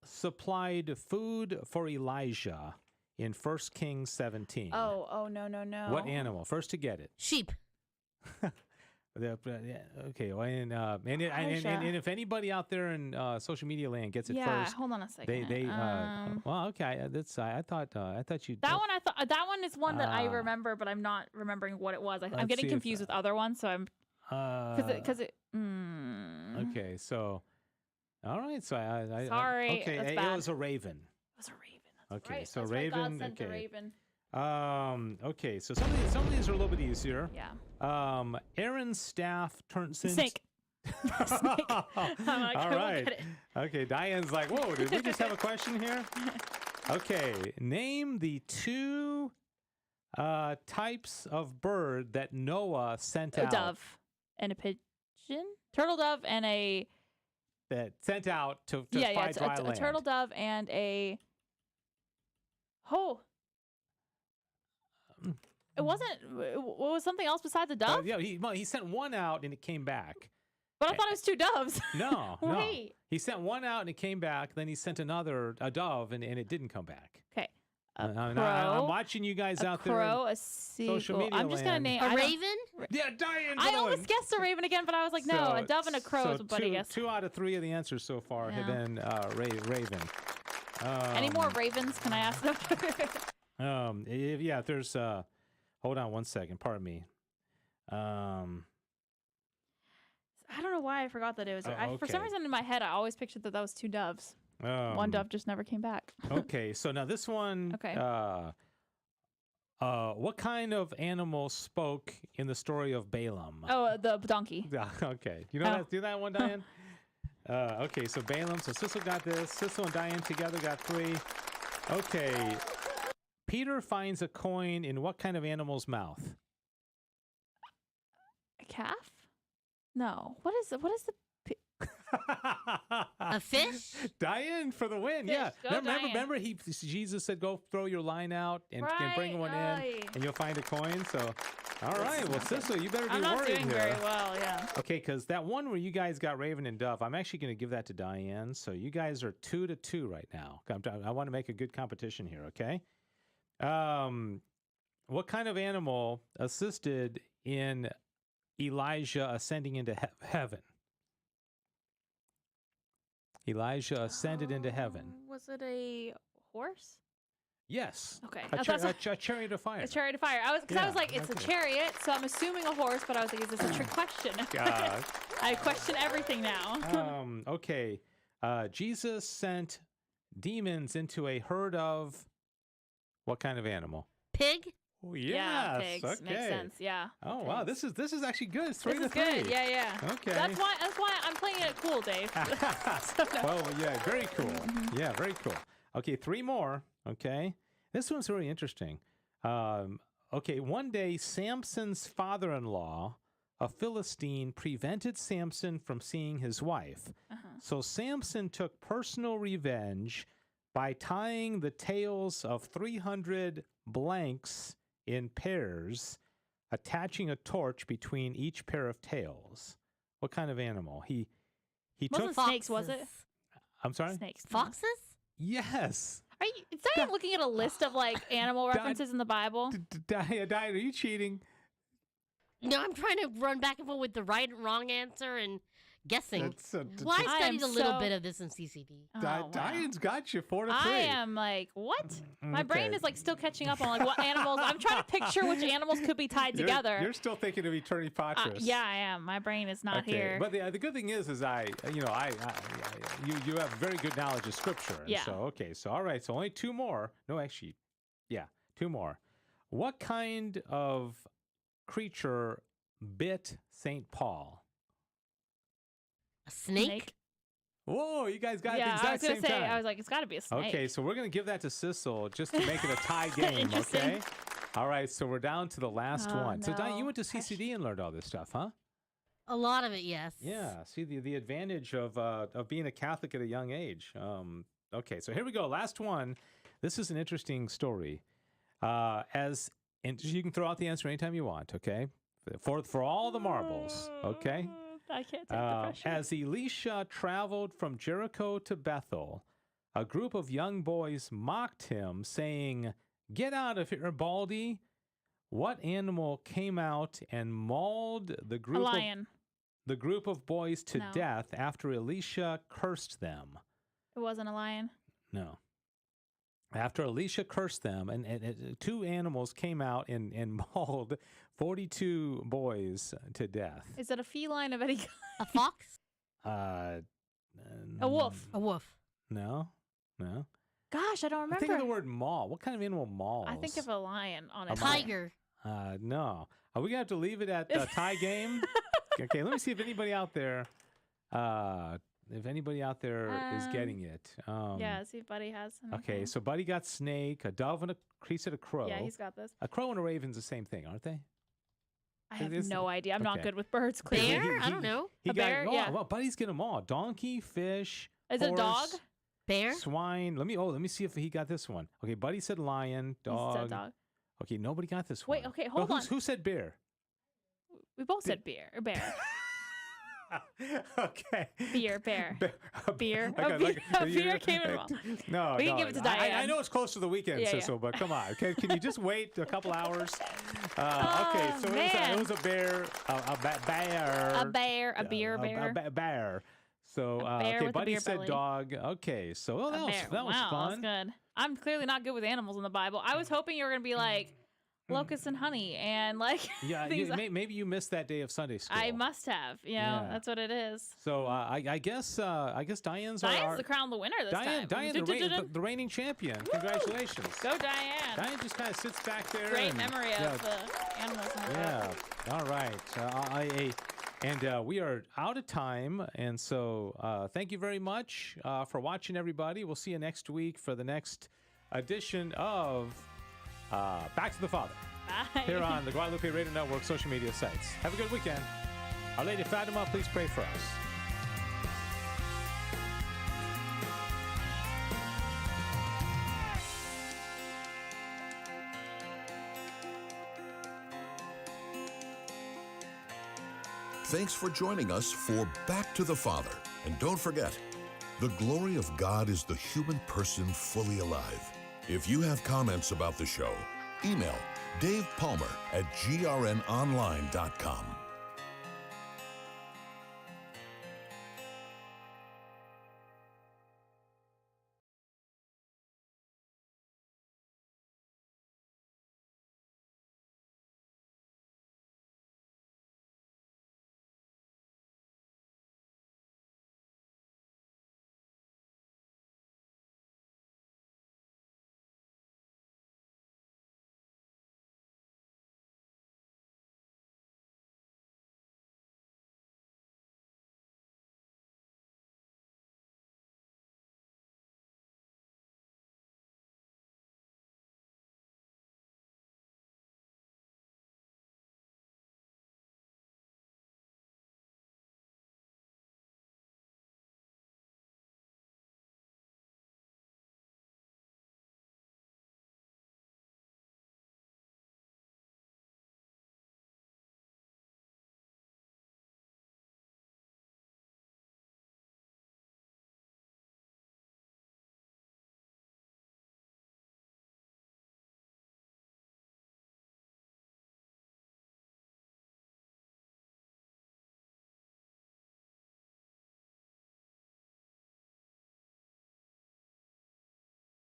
supplied food for Elijah in 1 Kings 17? Oh, no. What animal? First to get it. Sheep. Okay, well, and if anybody out there in social media land gets it first, hold on a second. Well, okay, I thought you. That one is one that I remember, but I'm not remembering what it was. I'm getting confused with other ones, so I'm because it. Okay, so all right, so I sorry. Okay, that's it bad. was a raven. It was a raven. That's Okay, right. so that's raven. Right. God sent okay. a raven. Okay, so some of these are a little bit easier. Yeah. Aaron's staff turns snake. Snake. All right. Okay, Diane's like, whoa, did we just have a question here? Okay, name the two types of bird that Noah sent out. A dove and a pigeon? Turtle dove and a... That sent out to find dry land. A turtle dove and a... Oh. It wasn't. What was something else besides a dove? Yeah, he sent one out and it came back. But I thought it was two doves. No, Wait. No. He sent one out and it came back. Then he sent a dove, and it didn't come back. Okay. I'm watching you guys out there. A social media I'm just gonna name a raven. Yeah, Diane. I almost guessed a raven again, but I was like, no, a dove and a crow is what Buddy guessed. 2 out of 3 of the answers so far have been raven. Any more ravens? Can I ask them? If there's hold on one second. Pardon me. I don't know why I forgot that it was. Oh, For some okay. reason in my head, I always pictured that was 2 doves. One dove just never came back. Okay, so now this one. Okay. What kind of animal spoke in the story of Balaam? Oh, the donkey. Yeah, okay. You know that? Do that one, Diane? Okay, so Balaam. So Sissel got this. Sissel and Diane together got 3. Okay. Peter finds a coin in what kind of animal's mouth? A calf? No. What is the? A fish? Diane for the win. Fish. Yeah. Go, Diane. Remember Jesus said, "Go throw your line out and bring one in, and you'll find a coin." So, all right. Well, Sissel, you better be I'm not worried doing here. very well. Yeah. Okay, because that one where you guys got Raven and Dove, I'm actually going to give that to Diane. So you guys are 2-2 right now. I want to make a good competition here. Okay. What kind of animal assisted in Elijah ascending into heaven? Elijah ascended into heaven. Was it a horse? Yes. Okay. A chariot of fire. A chariot of fire. I was like, it's okay. a chariot, so I'm assuming a horse, but I was like, is this a trick question? I question everything now. Okay. Jesus sent demons into a herd of what kind of animal? Pig? Oh, Yeah, yes. pigs. Okay. Makes sense. Yeah. Oh wow, this is actually good. It's 3 This to is 3. good. Yeah. Okay. That's why I'm playing it cool, Dave. Well, yeah, very cool. Yeah, very cool. Okay, 3 more. Okay, this one's really interesting. Okay, one day Samson's father-in-law, a Philistine, prevented Samson from seeing his wife. So Samson took personal revenge by tying the tails of 300 blanks in pairs, attaching a torch between each pair of tails. What kind of animal? He Wasn't took. snakes, was it? I'm sorry. Snakes. Foxes? Yes. Is Diane looking at a list of like animal references in the Bible? Diane, are you cheating? No, I'm trying to run back and forth with the right and wrong answer and guessing. Well, I I studied am a little so- bit of this in CCD. Oh, wow. Diane's got you 4 to 3. I am like, what? My brain Okay. is like still catching up on like what animals. I'm trying to picture which animals could be tied together. You're still thinking of Aeterni Patris. Yeah, I am. My brain is not Okay, here. but the good thing is you have very good knowledge of scripture. And Yeah. So okay, so all right, so only 2 more. No, actually, yeah, 2 more. What kind of creature bit St. Paul? A snake? Whoa, you guys got it Yeah, at the I was exact gonna same say. time. I was like, it's got to be a snake. Okay, so we're going to give that to Sissel just to make it a tie game, Interesting. okay? All right, so we're down to the last Oh, one. So, Diane, you no. went to CCD and learned all this stuff, huh? A lot of it, yes. Yeah, see the advantage of being a Catholic at a young age. Okay, so here we go. Last one. This is an interesting story. And you can throw out the answer anytime you want, okay? For all the marbles, okay? I can't take the pressure. As Elisha traveled from Jericho to Bethel, a group of young boys mocked him, saying, "Get out of here, Baldy." What animal came out and mauled the A group lion. the group of boys to No. death after Elisha cursed them? It wasn't a lion. No. After Elisha cursed them, and 2 animals came out and mauled 42 boys to death. Is it a feline of any kind? A fox? A wolf. A wolf. No. Gosh, I don't remember. I think of the word maul. What kind of animal mauls? I think of a lion on A a Tiger. No. Are we going to have to leave it at the tie game? Okay, let me see if anybody out there is getting it. Yeah, see if Buddy has. Okay, so Buddy got snake, a dove, and he said a crow. Yeah, he's got this. A crow and a raven's the same thing, aren't they? I have Is- no idea. I'm not okay. good with birds. Clearly. Bear? I don't know. He A bear? got, Yeah. Well, Buddy's getting them all. Donkey, fish, Is it a dog? horse, Bear? swine. Let me see if he got this one. Okay, Buddy said lion, He dog. said dog. Okay, nobody got this Wait, one. okay, hold on. Who said bear? We both said beer. Or bear. Okay. Beer, bear. Beer. Okay, A beer came in wrong. No, We can no, give it to I Diane. know it's close to the weekend, Yeah, yeah. Sissel, but come on. Can you just wait a couple hours? Okay, so man. it was a bear, a bear. A bear, a beer, bear. A bear. So, A bear okay, with a Buddy beer said belly. dog. Okay, so that A was bear. that was Wow, fun. that's good. I'm clearly not good with animals in the Bible. I was hoping you were gonna be like, locusts and honey and like Yeah, things. maybe you missed that day of Sunday school. I must have. Yeah. That's what it is. So I guess Diane's the crown the winner this time. Diane, the reigning champion. Congratulations. Go Diane. Diane just kind of sits back there. Great memory of the animals in the book. All right. And we are out of time. And so thank you very much for watching, everybody. We'll see you next week for the next edition of Back to the Father. Bye. Here on the Guadalupe Radio Network social media sites. Have a good weekend. Our Lady Fatima, please pray for us. Thanks for joining us for Back to the Father. And don't forget, the glory of God is the human person fully alive. If you have comments about the show, email Dave Palmer at grnonline.com.